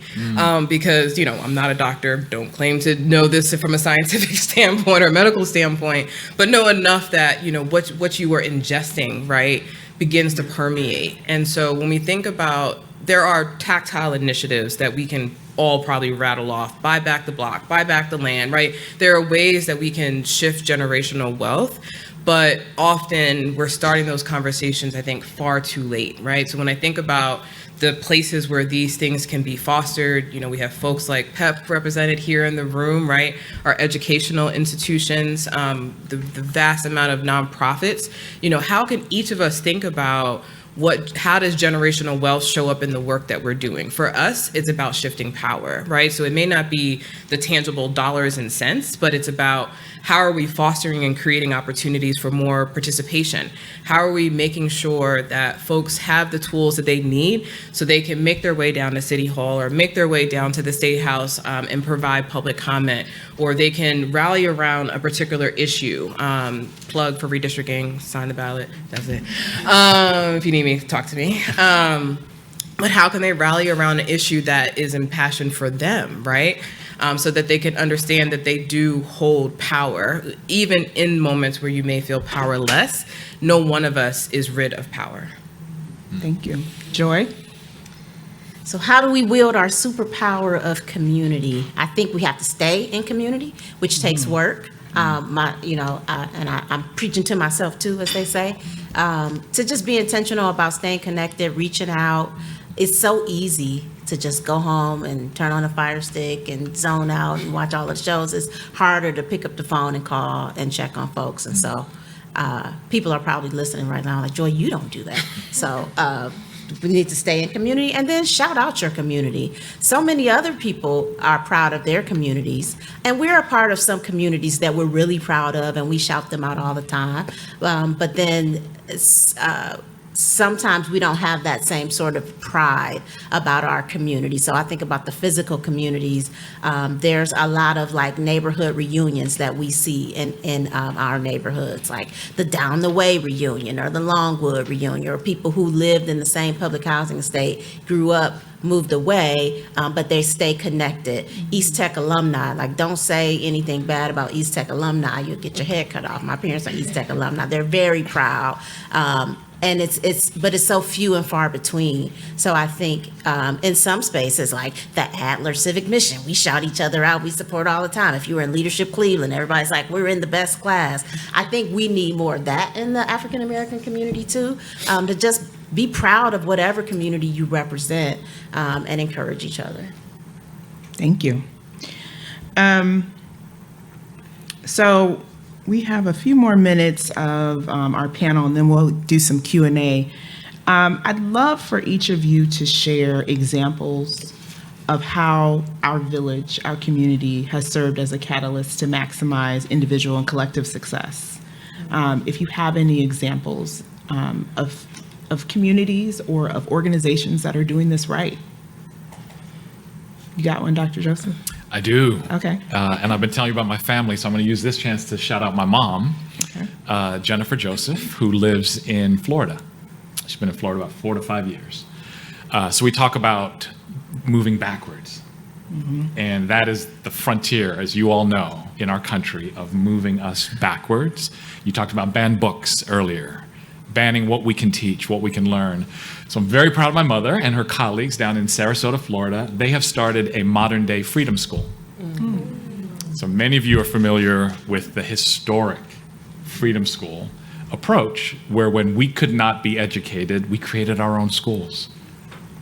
because, I'm not a doctor, don't claim to know this from a scientific standpoint or medical standpoint, but know enough that, what you are ingesting, right, begins to permeate. And so when we think about, there are tactile initiatives that we can all probably rattle off, buy back the block, buy back the land, right? There are ways that we can shift generational wealth, but often we're starting those conversations, I think, far too late, right? So when I think about the places where these things can be fostered, we have folks like PEP represented here in the room, right? Our educational institutions, the vast amount of nonprofits, how can each of us think about how does generational wealth show up in the work that we're doing? For us, it's about shifting power, right? So it may not be the tangible dollars and cents, but it's about how are we fostering and creating opportunities for more participation? How are we making sure that folks have the tools that they need so they can make their way down to City Hall or make their way down to the State House and provide public comment, or they can rally around a particular issue. Plug for redistricting, sign the ballot, that's it. If you need me, talk to me. But how can they rally around an issue that is impassioned for them, right? So that they can understand that they do hold power, even in moments where you may feel powerless. No one of us is rid of power. Thank you. Joy? So how do we wield our superpower of community? I think we have to stay in community, which takes work. I'm preaching to myself too, as they say, to just be intentional about staying connected, reaching out. It's so easy to just go home and turn on a Fire Stick and zone out and watch all the shows. It's harder to pick up the phone and call and check on folks. And so people are probably listening right now like, Joy, you don't do that. So we need to stay in community and then shout out your community. So many other people are proud of their communities, and we're a part of some communities that we're really proud of, and we shout them out all the time. But then sometimes we don't have that same sort of pride about our community. So I think about the physical communities. There's a lot of like neighborhood reunions that we see in our neighborhoods, like the Down the Way reunion or the Longwood reunion, or people who lived in the same public housing estate, grew up, moved away, but they stay connected. East Tech alumni, like don't say anything bad about East Tech alumni, you'll get your head cut off. My parents are East Tech alumni. They're very proud. And it's so few and far between. So I think in some spaces like the Adler Civic Mission, we shout each other out, we support all the time. If you were in Leadership Cleveland, everybody's like, we're in the best class. I think we need more of that in the African American community too, to just be proud of whatever community you represent and encourage each other. Thank you. So we have a few more minutes of our panel, and then we'll do some Q&A. I'd love for each of you to share examples of how our village, our community, has served as a catalyst to maximize individual and collective success. If you have any examples of communities or of organizations that are doing this right. You got one, Dr. Joseph? I do. Okay. And I've been telling you about my family, so I'm going to use this chance to shout out my mom, Jennifer Joseph, who lives in Florida. She's been in Florida about 4 to 5 years. So we talk about moving backwards. And that is the frontier, as you all know, in our country of moving us backwards. You talked about banned books earlier. banning what we can teach, what we can learn. So I'm very proud of my mother and her colleagues down in Sarasota, Florida. They have started a modern-day freedom school. So many of you are familiar with the historic freedom school approach, where when we could not be educated, we created our own schools.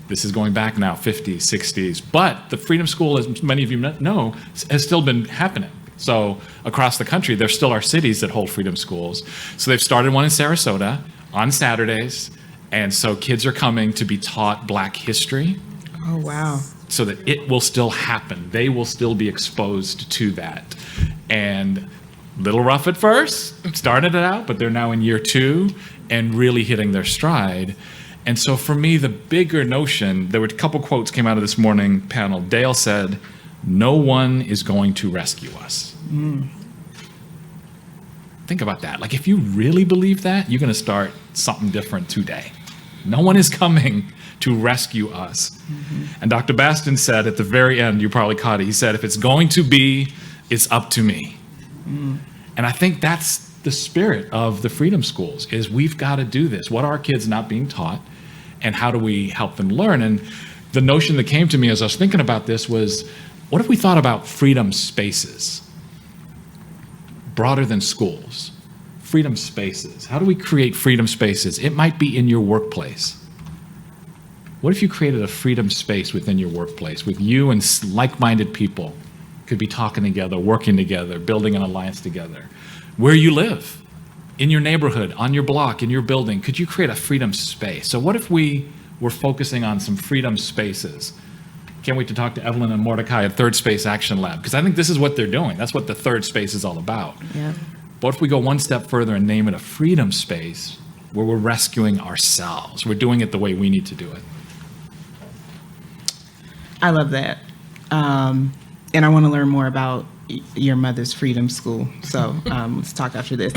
This is going back now, 50s, 60s. But the freedom school, as many of you know, has still been happening. So across the country, there still are cities that hold freedom schools. So they've started one in Sarasota on Saturdays. And so kids are coming to be taught Black history. Oh, wow. So that it will still happen. They will still be exposed to that. And little rough at first, started it out, but they're now in year 2 and really hitting their stride. And so for me, the bigger notion, there were a couple quotes came out of this morning panel. Dale said, "No one is going to rescue us." Think about that. Like, if you really believe that, you're going to start something different today. No one is coming to rescue us. And Dr. Baston said at the very end, you probably caught it, he said, "If it's going to be, it's up to me." And I think that's the spirit of the freedom schools, is we've got to do this. What are our kids not being taught, and how do we help them learn? And the notion that came to me as I was thinking about this was, what if we thought about freedom spaces? Broader than schools. Freedom spaces. How do we create freedom spaces? It might be in your workplace. What if you created a freedom space within your workplace with you and like-minded people could be talking together, working together, building an alliance together? Where you live, in your neighborhood, on your block, in your building, could you create a freedom space? So what if we were focusing on some freedom spaces? Can't wait to talk to Evelyn and Mordecai at Third Space Action Lab, because I think this is what they're doing. That's what the third space is all about. Yeah. But if we go one step further and name it a freedom space where we're rescuing ourselves, we're doing it the way we need to do it. I love that. And I want to learn more about your mother's freedom school. So let's talk after this.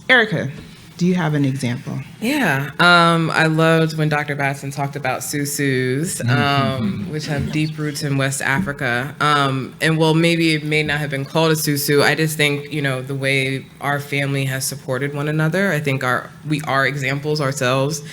Erika, do you have an example? Yeah, I loved when Dr. Batson talked about susus, which have deep roots in West Africa. And while maybe it may not have been called a susu, I just think, the way our family has supported one another, I think we are examples ourselves.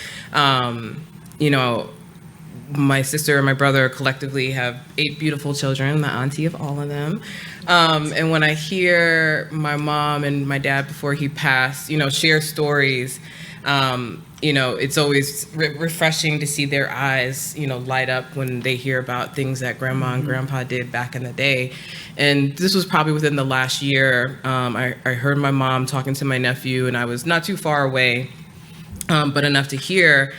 My sister and my brother collectively have 8 beautiful children, the auntie of all of them. And when I hear my mom and my dad before he passed, share stories, it's always refreshing to see their eyes, light up when they hear about things that grandma and grandpa did back in the day. And this was probably within the last year. I heard my mom talking to my nephew, and I was not too far away, but enough to hear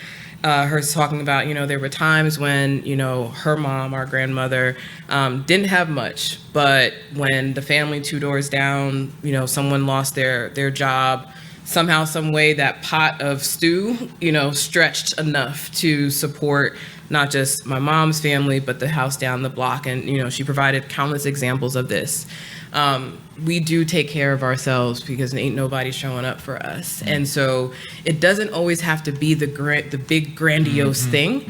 her talking about, there were times when, her mom, our grandmother, didn't have much, but when the family 2 doors down, someone lost their job, somehow, some way, that pot of stew, stretched enough to support not just my mom's family, but the house down the block. And, she provided countless examples of this. We do take care of ourselves because ain't nobody showing up for us. And so it doesn't always have to be the big grandiose thing.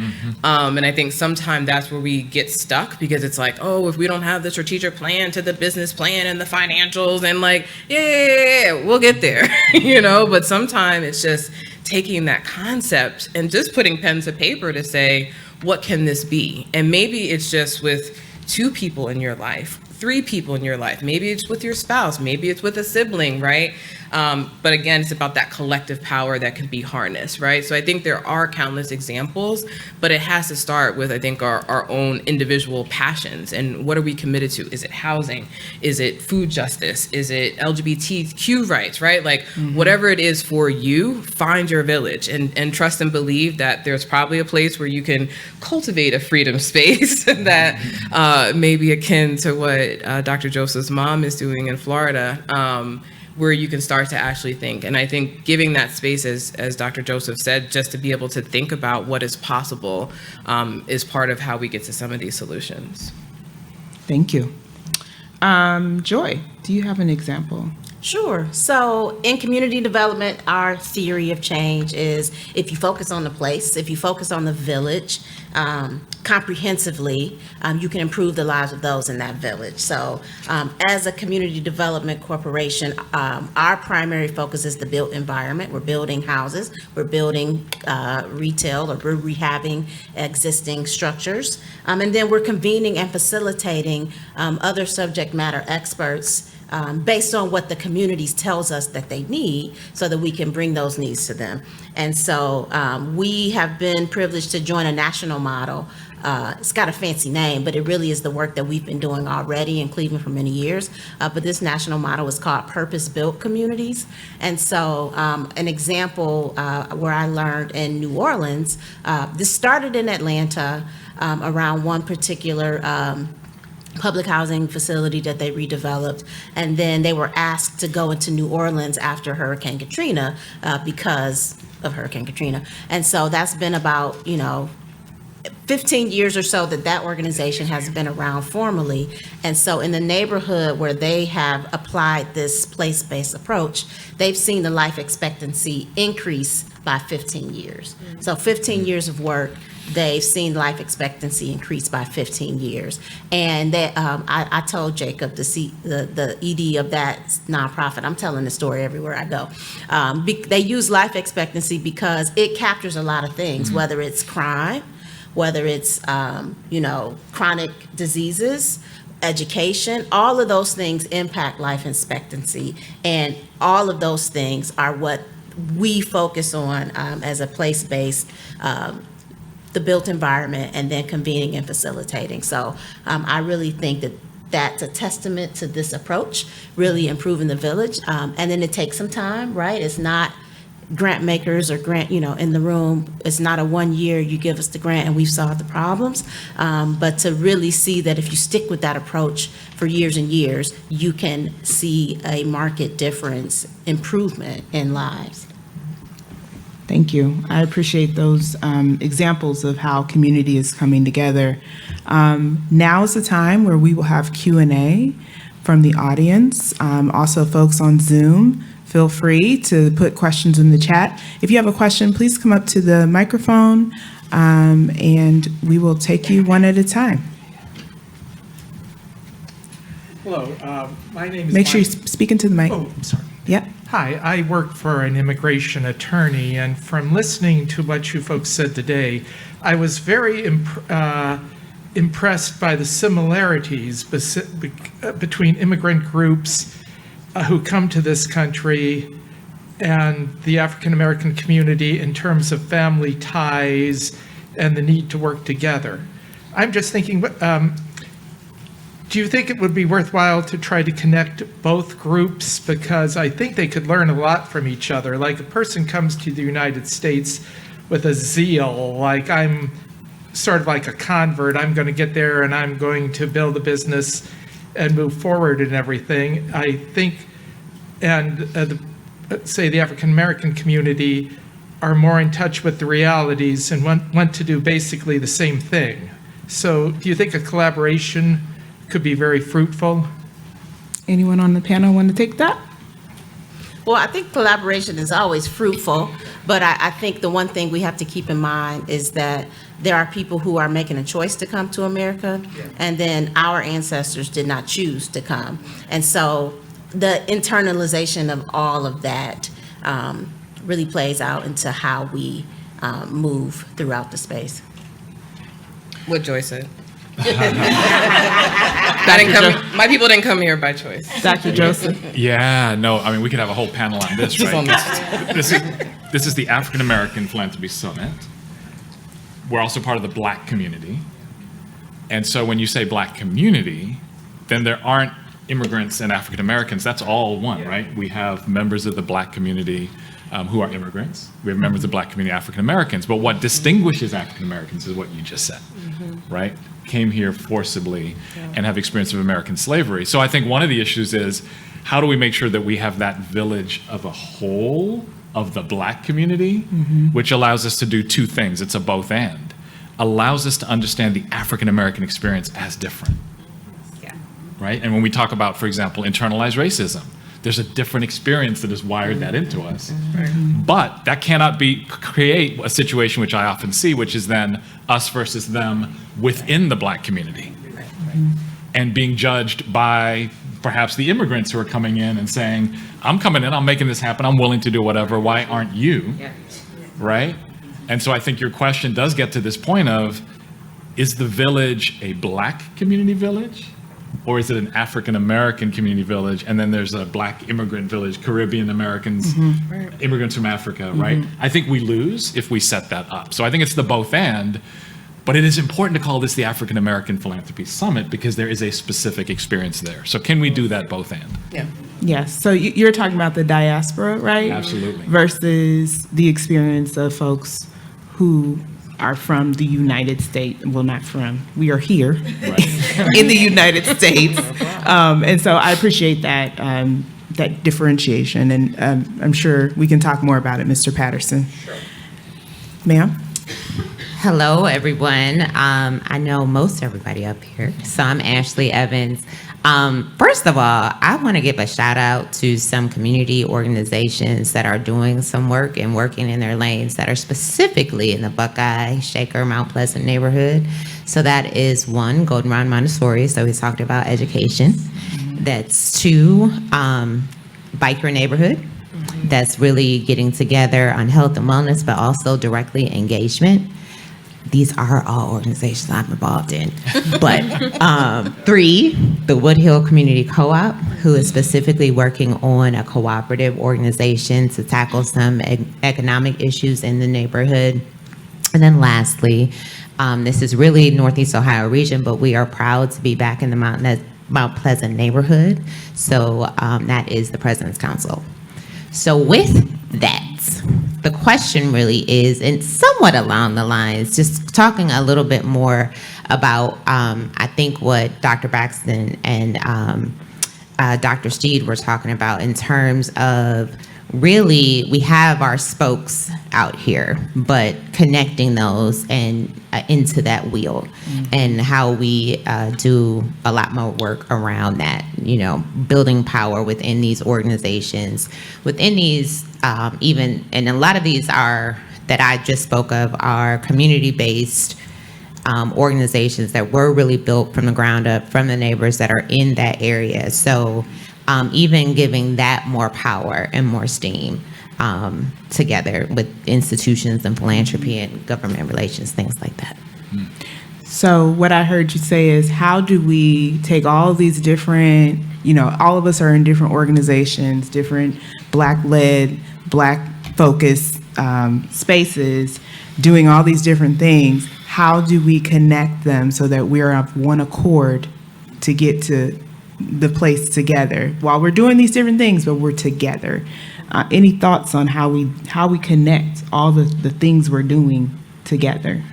And I think sometimes that's where we get stuck, because it's like, oh, if we don't have the strategic plan to the business plan and the financials, and like, yeah, we'll get there, but sometimes it's just taking that concept and just putting pen to paper to say, what can this be? And maybe it's just with 2 people in your life, 3 people in your life. Maybe it's with your spouse. Maybe it's with a sibling, right? But again, it's about that collective power that can be harnessed, right? So I think there are countless examples, but it has to start with, I think, our own individual passions. And what are we committed to? Is it housing? Is it food justice? Is it LGBTQ rights, right? Like, whatever it is for you, find your village and trust and believe that there's probably a place where you can cultivate a freedom space that may be akin to what Dr. Joseph's mom is doing in Florida, where you can start to actually think. And I think giving that space, as Dr. Joseph said, just to be able to think about what is possible is part of how we get to some of these solutions. Thank you. Joy, do you have an example? Sure. So in community development, our theory of change is if you focus on the place, if you focus on the village comprehensively, you can improve the lives of those in that village. So as a community development corporation, our primary focus is the built environment. We're building houses, we're building retail, or we're rehabbing existing structures. And then we're convening and facilitating other subject matter experts based on what the communities tells us that they need so that we can bring those needs to them. And so we have been privileged to join a national model. It's got a fancy name, but it really is the work that we've been doing already in Cleveland for many years. But this national model is called Purpose-Built Communities. And so an example where I learned in New Orleans, this started in Atlanta around one particular public housing facility that they redeveloped, and then they were asked to go into New Orleans after Hurricane Katrina because of Hurricane Katrina. And so that's been about 15 years or so that organization has been around formally. And so in the neighborhood where they have applied this place-based approach, they've seen the life expectancy increase by 15 years. So 15 years of work, they've seen life expectancy increase by 15 years. And that, I told Jacob, the ED of that nonprofit, I'm telling the story everywhere I go. They use life expectancy because it captures a lot of things, whether it's crime, whether it's, chronic diseases, education, all of those things impact life expectancy. And all of those things are what we focus on as a place-based, the built environment, and then convening and facilitating. So I really think that that's a testament to this approach, really improving the village. And then it takes some time, right? It's not grant makers or grant, in the room. It's not a 1 year, you give us the grant and we've solved the problems. But to really see that if you stick with that approach for years and years, you can see a market difference, improvement in lives. Thank you. I appreciate those examples of how community is coming together. Now is the time where we will have Q&A from the audience. Also, folks on Zoom, feel free to put questions in the chat. If you have a question, please come up to the microphone, and we will take you one at a time. Hello, my name is Make sure you Mike. speak into the mic. Oh, I'm sorry. Yep. Hi, I work for an immigration attorney, and from listening to what you folks said today, I was very impressed by the similarities between immigrant groups who come to this country and the African American community in terms of family ties and the need to work together. I'm just thinking, do you think it would be worthwhile to try to connect both groups? Because I think they could learn a lot from each other. Like, a person comes to the United States with a zeal, like, I'm sort of like a convert. I'm going to get there and I'm going to build a business and move forward and everything. I think, and say the African American community are more in touch with the realities and want to do basically the same thing. So do you think a collaboration could be very fruitful? Anyone on the panel want to take that? Well, I think collaboration is always fruitful, but I think the one thing we have to keep in mind is that there are people who are making a choice to come to America, and then our ancestors did not choose to come. And so the internalization of all of that really plays out into how we move throughout the space. What Joy said. My people didn't come here by choice. Dr. Joseph? Yeah, no, I mean, we could have a whole panel on this, Just on right? This is the African American Philanthropy Summit. We're also part of the Black community. And so when you say Black community, then there aren't immigrants and African Americans. That's all one, right? We have members of the Black community who are immigrants. We have members of the Black community, African Americans. But what distinguishes African Americans is what you just said, right? Came here forcibly and have experience of American slavery. So I think one of the issues is, how do we make sure that we have that village of a whole of the Black community, which allows us to do two things. It's a both and. Allows us to understand the African American experience as different, right? And when we talk about, for example, internalized racism, There's a different experience that has wired that into us. But that cannot create a situation which I often see, which is then us versus them within the Black community. And being judged by perhaps the immigrants who are coming in and saying, I'm coming in, I'm making this happen, I'm willing to do whatever, why aren't you? Right? And so I think your question does get to this point of, is the village a Black community village? Or is it an African-American community village? And then there's a Black immigrant village, Caribbean Americans, immigrants from Africa, right? I think we lose if we set that up. So I think it's the both and, but it is important to call this the African-American Philanthropy Summit because there is a specific experience there. So can we do that both and? Yeah. Yes, so you're talking about the diaspora, right? Absolutely. Versus the experience of folks who are from the United States, well, not from, we are here in the United States. And so I appreciate that, that differentiation, and I'm sure we can talk more about it, Mr. Patterson. Ma'am? Hello, everyone. I know most everybody up here, so I'm Ashley Evans. First of all, I want to give a shout out to some community organizations that are doing some work and working in their lanes that are specifically in the Buckeye, Shaker, Mount Pleasant neighborhood. So that is one, Goldenrod Montessori, so he's talked about education. That's two, Biker Neighborhood. That's really getting together on health and wellness, but also directly engagement. These are all organizations I'm involved in. But three, the Woodhill Community Co-op, who is specifically working on a cooperative organization to tackle some economic issues in the neighborhood. And then lastly, this is really Northeast Ohio region, but we are proud to be back in the Mount Pleasant neighborhood. So that is the President's Council. So with that, the question really is, and somewhat along the lines, just talking a little bit more about, I think what Dr. Braxton and Dr. Steed were talking about in terms of really, we have our spokes out here, but connecting those and into that wheel, and how we do a lot more work around that, you know, building power within these organizations, within these even, and a lot of these are, that I just spoke of, are community-based organizations that were really built from the ground up, from the neighbors that are in that area. So even giving that more power and more steam together with institutions and philanthropy and government relations, things like that. So what I heard you say is, how do we take all these different, you know, all of us are in different organizations, different Black-led, Black-focused spaces, doing all these different things. How do we connect them so that we're of one accord to get to the place together while we're doing these different things, but we're together? Any thoughts on how we connect all the things we're doing together?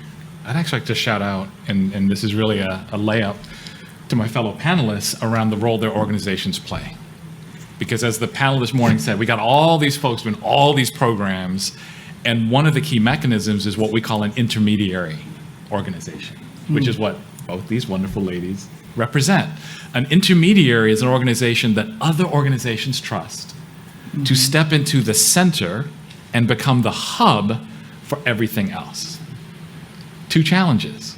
I'd actually like to shout out, and this is really a layup to my fellow panelists around the role their organizations play. Because as the panel this morning said, we got all these folks doing all these programs, and one of the key mechanisms is what we call an intermediary organization, which is what both these wonderful ladies represent. An intermediary is an organization that other organizations trust to step into the center and become the hub for everything else. Two challenges.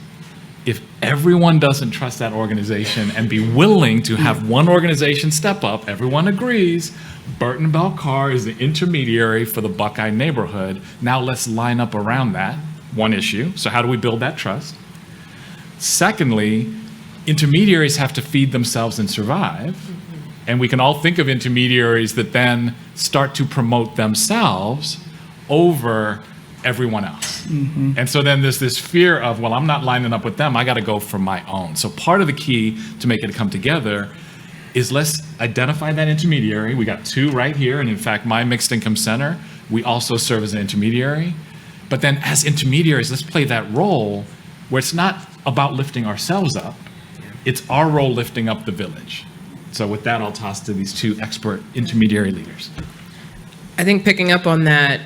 If everyone doesn't trust that organization and be willing to have one organization step up, everyone agrees, Burten Bell Carr is the intermediary for the Buckeye neighborhood. Now let's line up around that, one issue. So how do we build that trust? Secondly, intermediaries have to feed themselves and survive. And we can all think of intermediaries that then start to promote themselves over everyone else. And so then there's this fear of, well, I'm not lining up with them, I got to go for my own. So part of the key to make it come together is let's identify that intermediary. We got two right here, and in fact, my Mixed Income Center, we also serve as an intermediary. But then as intermediaries, let's play that role where it's not about lifting ourselves up, it's our role lifting up the village. So with that, I'll toss to these two expert intermediary leaders. I think picking up on that,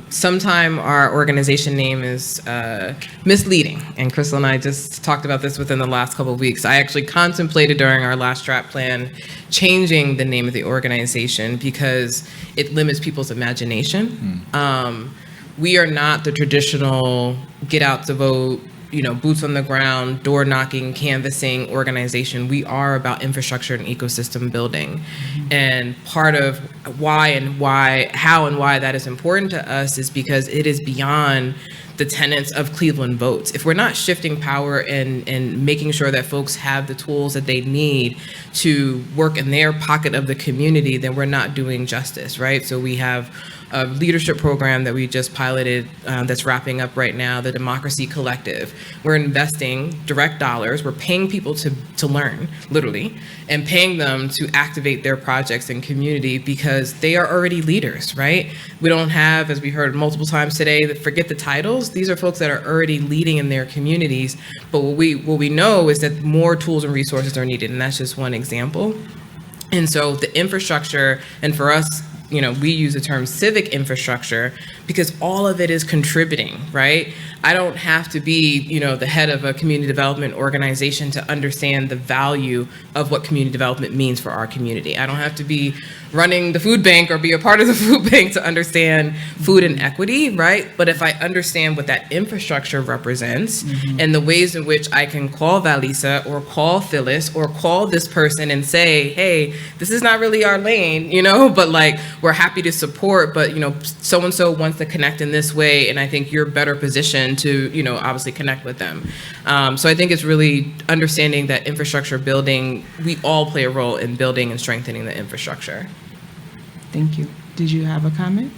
sometime our organization name is misleading. And Crystal and I just talked about this within the last couple of weeks. I actually contemplated during our last strat plan changing the name of the organization because it limits people's imagination. We are not the traditional get out to vote, boots on the ground, door knocking, canvassing organization. We are about infrastructure and ecosystem building. And part of how and why that is important to us is because it is beyond the tenets of Cleveland votes. If we're not shifting power and making sure that folks have the tools that they need to work in their pocket of the community, then we're not doing justice, right? So we have a leadership program that we just piloted that's wrapping up right now, the Democracy Collective. We're investing direct dollars. We're paying people to learn, literally, and paying them to activate their projects in community because they are already leaders, right? We don't have, as we heard multiple times today, forget the titles. These are folks that are already leading in their communities. But what we know is that more tools and resources are needed, and that's just one example. And so the infrastructure, and for us, we use the term civic infrastructure because all of it is contributing, right? I don't have to be, the head of a community development organization to understand the value of what community development means for our community. I don't have to be running the food bank or be a part of the food bank to understand food inequity, right? But if I understand what that infrastructure represents and the ways in which I can call Valissa or call Phyllis or call this person and say, hey, this is not really our lane, but we're happy to support, but so-and-so wants to connect in this way, and I think you're better positioned to, obviously connect with them. So I think it's really understanding that infrastructure building, we all play a role in building and strengthening the infrastructure. Thank you. Did you have a comment?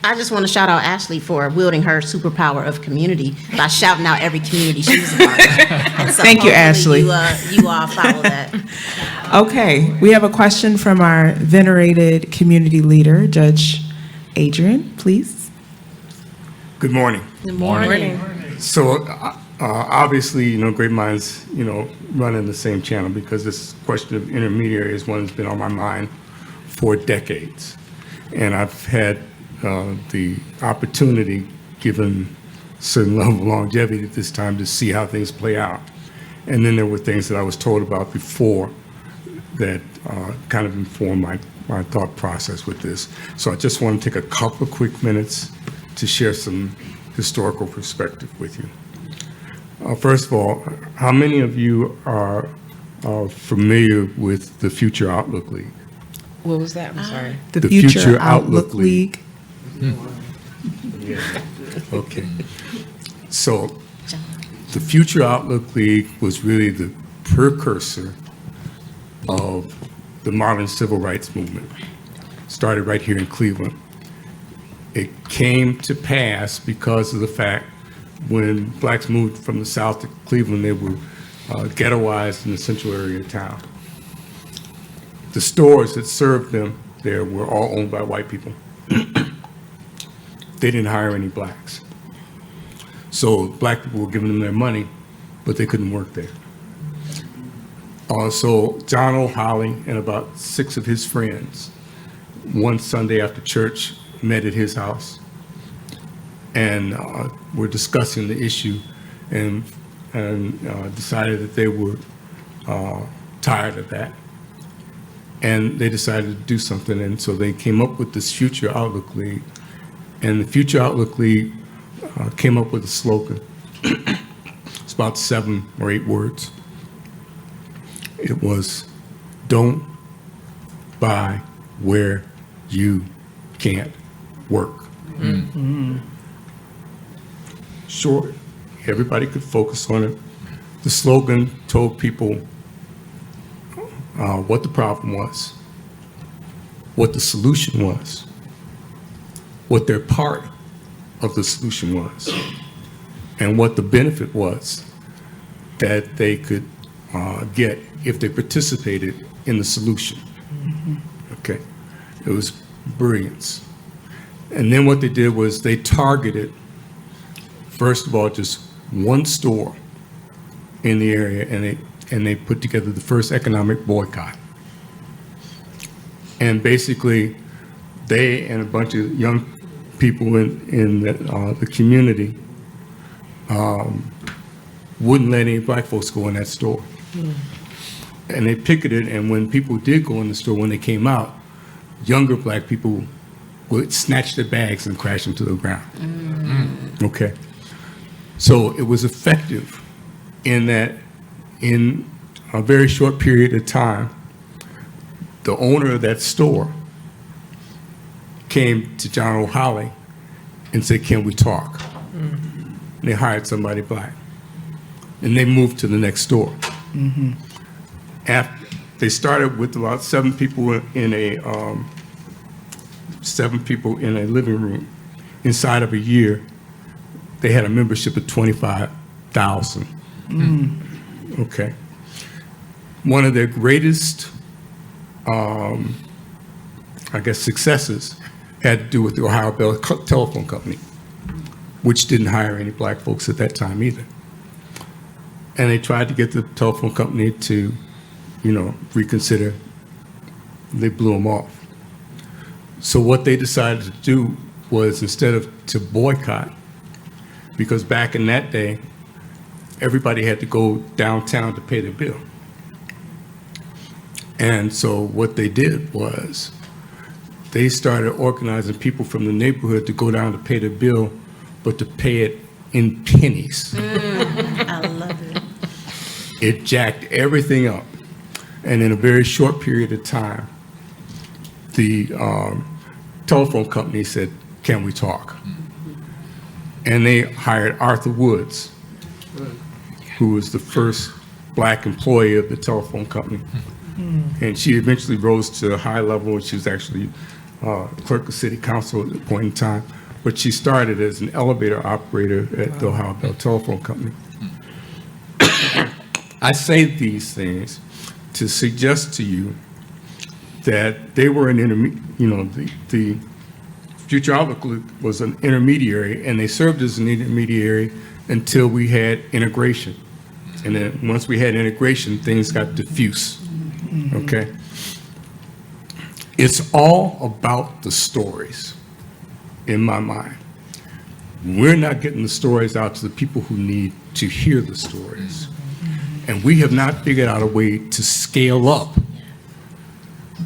I just want to shout out Ashley for wielding her superpower of community by shouting out every community she was a part of. And so Thank you, hopefully Ashley. You all follow that. Okay, we have a question from our venerated community leader, Judge Adrian, please. Good morning. Good morning. So obviously, great minds, run in the same channel because this question of intermediary is one that's been on my mind for decades. And I've had the opportunity, given a certain level of longevity at this time, to see how things play out. And then there were things that I was told about before that kind of informed my thought process with this. So I just want to take a couple of quick minutes to share some historical perspective with you. First of all, how many of you are familiar with the Future Outlook League? What was that? I'm sorry. The Future Outlook League. Okay. So the Future Outlook League was really the precursor of the modern civil rights movement. Started right here in Cleveland. It came to pass because of the fact when blacks moved from the South to Cleveland, they were ghettoized in the central area of town. The stores that served them there were all owned by white people. They didn't hire any blacks. So black people were giving them their money, but they couldn't work there. So John O'Holly and about 6 of his friends, one Sunday after church, met at his house and were discussing the issue and decided that they were tired of that. And they decided to do something. And so they came up with this Future Outlook League. And the Future Outlook League came up with a slogan. It's about 7 or 8 words. It was, don't buy where you can't work. Mm-hmm. Sure, everybody could focus on it. The slogan told people what the problem was, what the solution was, what their part of the solution was, and what the benefit was that they could get if they participated in the solution. Mm-hmm. Okay, it was brilliance. And then what they did was they targeted, first of all, just one store in the area, and they put together the first economic boycott. And basically, they and a bunch of young people in the community wouldn't let any black folks go in that store. And they picketed, and when people did go in the store, when they came out, younger black people would snatch their bags and crash them to the ground. Okay. So it was effective in that in a very short period of time, the owner of that store came to John O'Holly and said, "Can we talk?" And they hired somebody black. And they moved to the next store. After, they started with about 7 people in a living room. Inside of a year, they had a membership of 25,000. Okay. One of their greatest, successes had to do with the Ohio Bell Telephone Company, which didn't hire any black folks at that time either. And they tried to get the telephone company to, reconsider. They blew them off. So what they decided to do was, instead of to boycott, because back in that day, everybody had to go downtown to pay their bill. And so what they did was they started organizing people from the neighborhood to go down to pay their bill, but to pay it in pennies. I love it. It jacked everything up. And in a very short period of time, the telephone company said, "Can we talk?" And they hired Arthur Woods, who was the first black employee of the telephone company. And she eventually rose to a high level. She was actually clerk of city council at the point in time. But she started as an elevator operator at the Ohio Bell Telephone Company. I say these things to suggest to you that they were the Future Outlook was an intermediary, and they served as an intermediary until we had integration. And then once we had integration, things got diffuse. Okay? It's all about the stories, in my mind. We're not getting the stories out to the people who need to hear the stories. And we have not figured out a way to scale up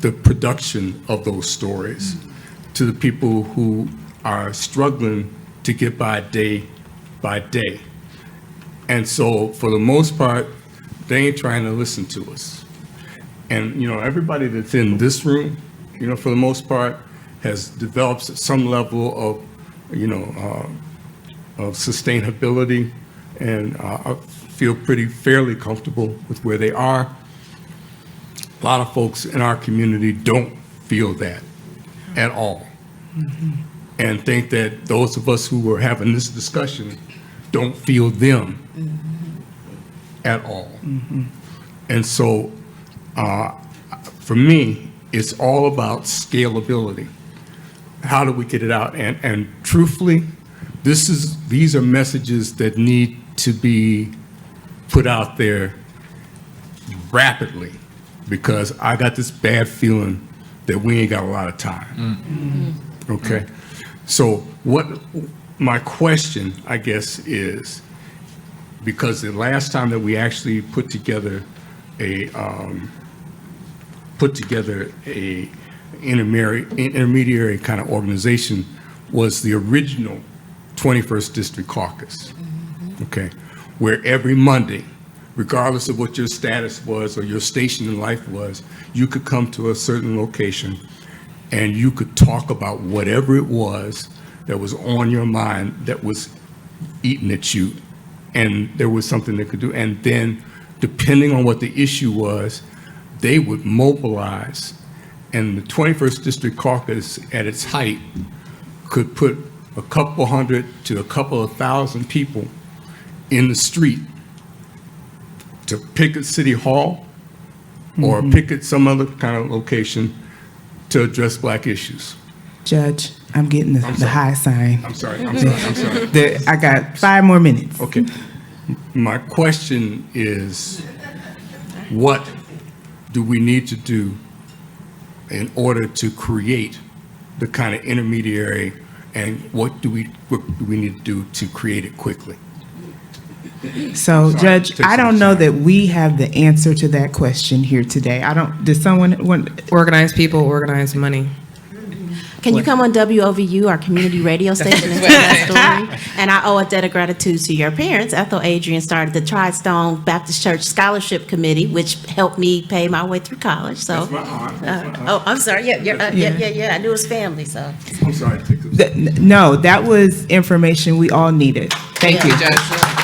the production of those stories to the people who are struggling to get by day by day. And so, for the most part, they ain't trying to listen to us. And, everybody that's in this room, for the most part, has developed some level of, of sustainability, and feel fairly comfortable with where they are. A lot of folks in our community don't feel that at all, and think that those of us who are having this discussion don't feel them at all. And so, for me, it's all about scalability. How do we get it out? And truthfully, these are messages that need to be put out there rapidly, because I got this bad feeling that we ain't got a lot of time. Okay? So what my question, I guess, is, because the last time that we actually put together a intermediary kind of organization was the original 21st District Caucus, okay, where every Monday, regardless of what your status was or your station in life was, you could come to a certain location and you could talk about whatever it was that was on your mind that was eating at you, and there was something they could do. And then, depending on what the issue was, they would mobilize. And the 21st District Caucus, at its height, could put a couple hundred to a couple of thousand people in the street to picket City Hall or picket some other kind of location to address black issues. Judge, I'm getting the high sign. I'm sorry. I got 5 more minutes. Okay. My question is, what do we need to do in order to create the kind of intermediary, and what do we need to do to create it quickly? So, Sorry, Judge, take I some don't know time. that we have the answer to that question here today. Did someone want, Organize people, organize money. Can you come on WOVU, our community radio station, and tell that story? And I owe a debt of gratitude to your parents. Ethel Adrian started the Tri-Stone Baptist Church Scholarship Committee, which helped me pay my way through college, so. That's my aunt. That's my Oh, I'm sorry, yeah, I knew his family, so. I'm sorry to take this. no, that was information we all needed. Thank you. Judge.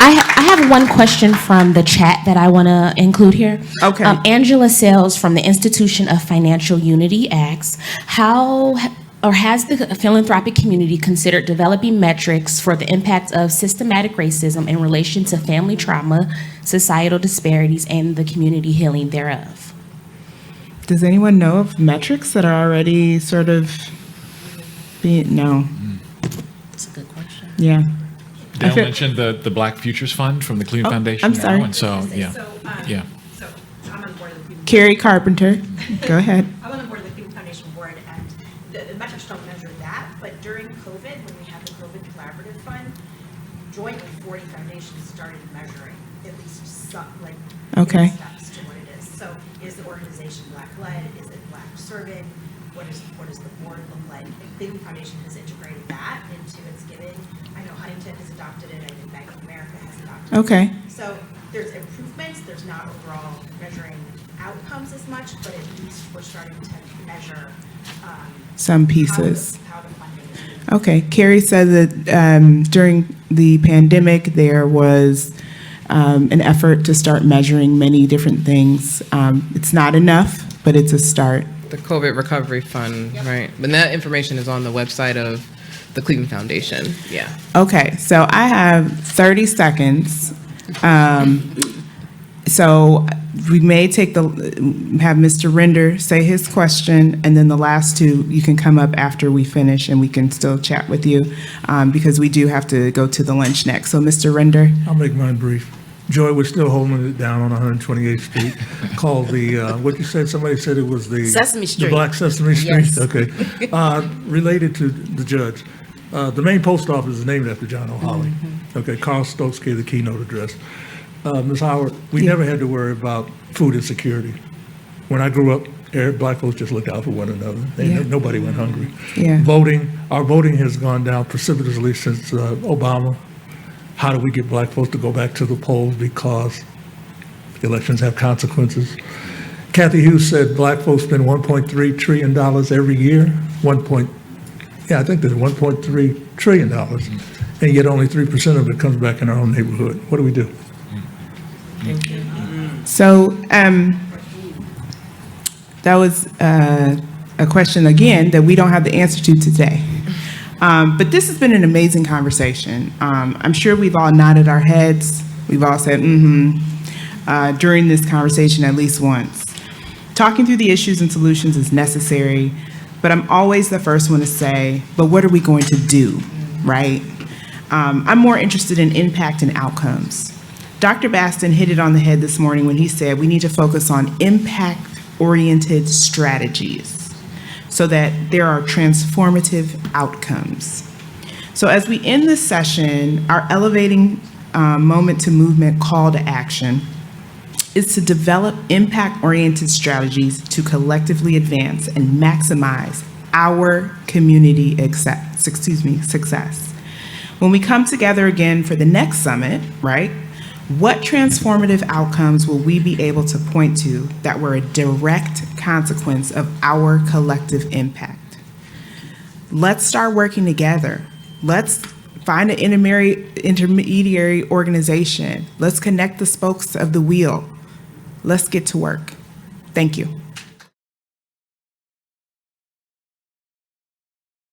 I have one question from the chat that I want to include here. Okay. Angela Sales from the Institution of Financial Unity asks, has the philanthropic community considered developing metrics for the impact of systematic racism in relation to family trauma, societal disparities, and the community healing thereof? Does anyone know of metrics that are already sort of being, no, That's a good question. yeah. Dale feel- mentioned the Black Futures Fund from the Cleveland Oh, Foundation. I'm now, sorry. And so, yeah, yeah. So I'm on the board of the Cleveland, Carrie Carpenter, go ahead. I'm on the board of the Cleveland Foundation Board, and the metrics don't measure that, but during COVID, when we had the COVID Collaborative Fund, jointly 40 foundations started measuring at least some, like, Okay. steps to what it is. So is the organization Black-led? Is it Black serving? What does the board look like? The Cleveland Foundation has integrated that into its giving. I know Huntington has adopted it, I think Bank of America has adopted it. Okay, So there's improvements, there's not overall measuring outcomes as much, but at least we're starting to measure some pieces. how the funding is being. Okay, Carrie said that during the pandemic, there was an effort to start measuring many different things. It's not enough, but it's a start. The COVID Recovery Fund, right? And that information is on the website of the Cleveland Foundation. Yeah. Okay, so I have 30 seconds. So we may have Mr. Render say his question, and then the last two, you can come up after we finish, and we can still chat with you, because we do have to go to the lunch next. So, Mr. Render? I'll make mine brief. Joy, we're still holding it down on 128th Street, called the, what you said, somebody said it was the... Sesame Street. The Black Sesame Street? Yes. Okay. Related to the judge, the main post office is named after John O'Holly. Okay, Carl Stokes gave the keynote address. Ms. Howard, we never had to worry about food insecurity. When I grew up, black folks just looked out for one another. Yeah. Nobody went hungry. Yeah. Our voting has gone down precipitously since Obama. How do we get black folks to go back to the polls? Because elections have consequences. Kathy Hughes said black folks spend $1.3 trillion every year. I think there's $1.3 trillion. And yet only 3% of it comes back in our own neighborhood. What do we do? So, that was a question, again, that we don't have the answer to today. But this has been an amazing conversation. I'm sure we've all nodded our heads. We've all said, during this conversation at least once. Talking through the issues and solutions is necessary, but I'm always the first one to say, but what are we going to do, right? I'm more interested in impact and outcomes. Dr. Baston hit it on the head this morning when he said we need to focus on impact-oriented strategies so that there are transformative outcomes. So as we end this session, our elevating moment to movement call to action is to develop impact-oriented strategies to collectively advance and maximize our community success. When we come together again for the next summit, right, what transformative outcomes will we be able to point to that were a direct consequence of our collective impact? Let's start working together. Let's find an intermediary organization. Let's connect the spokes of the wheel. Let's get to work. Thank you.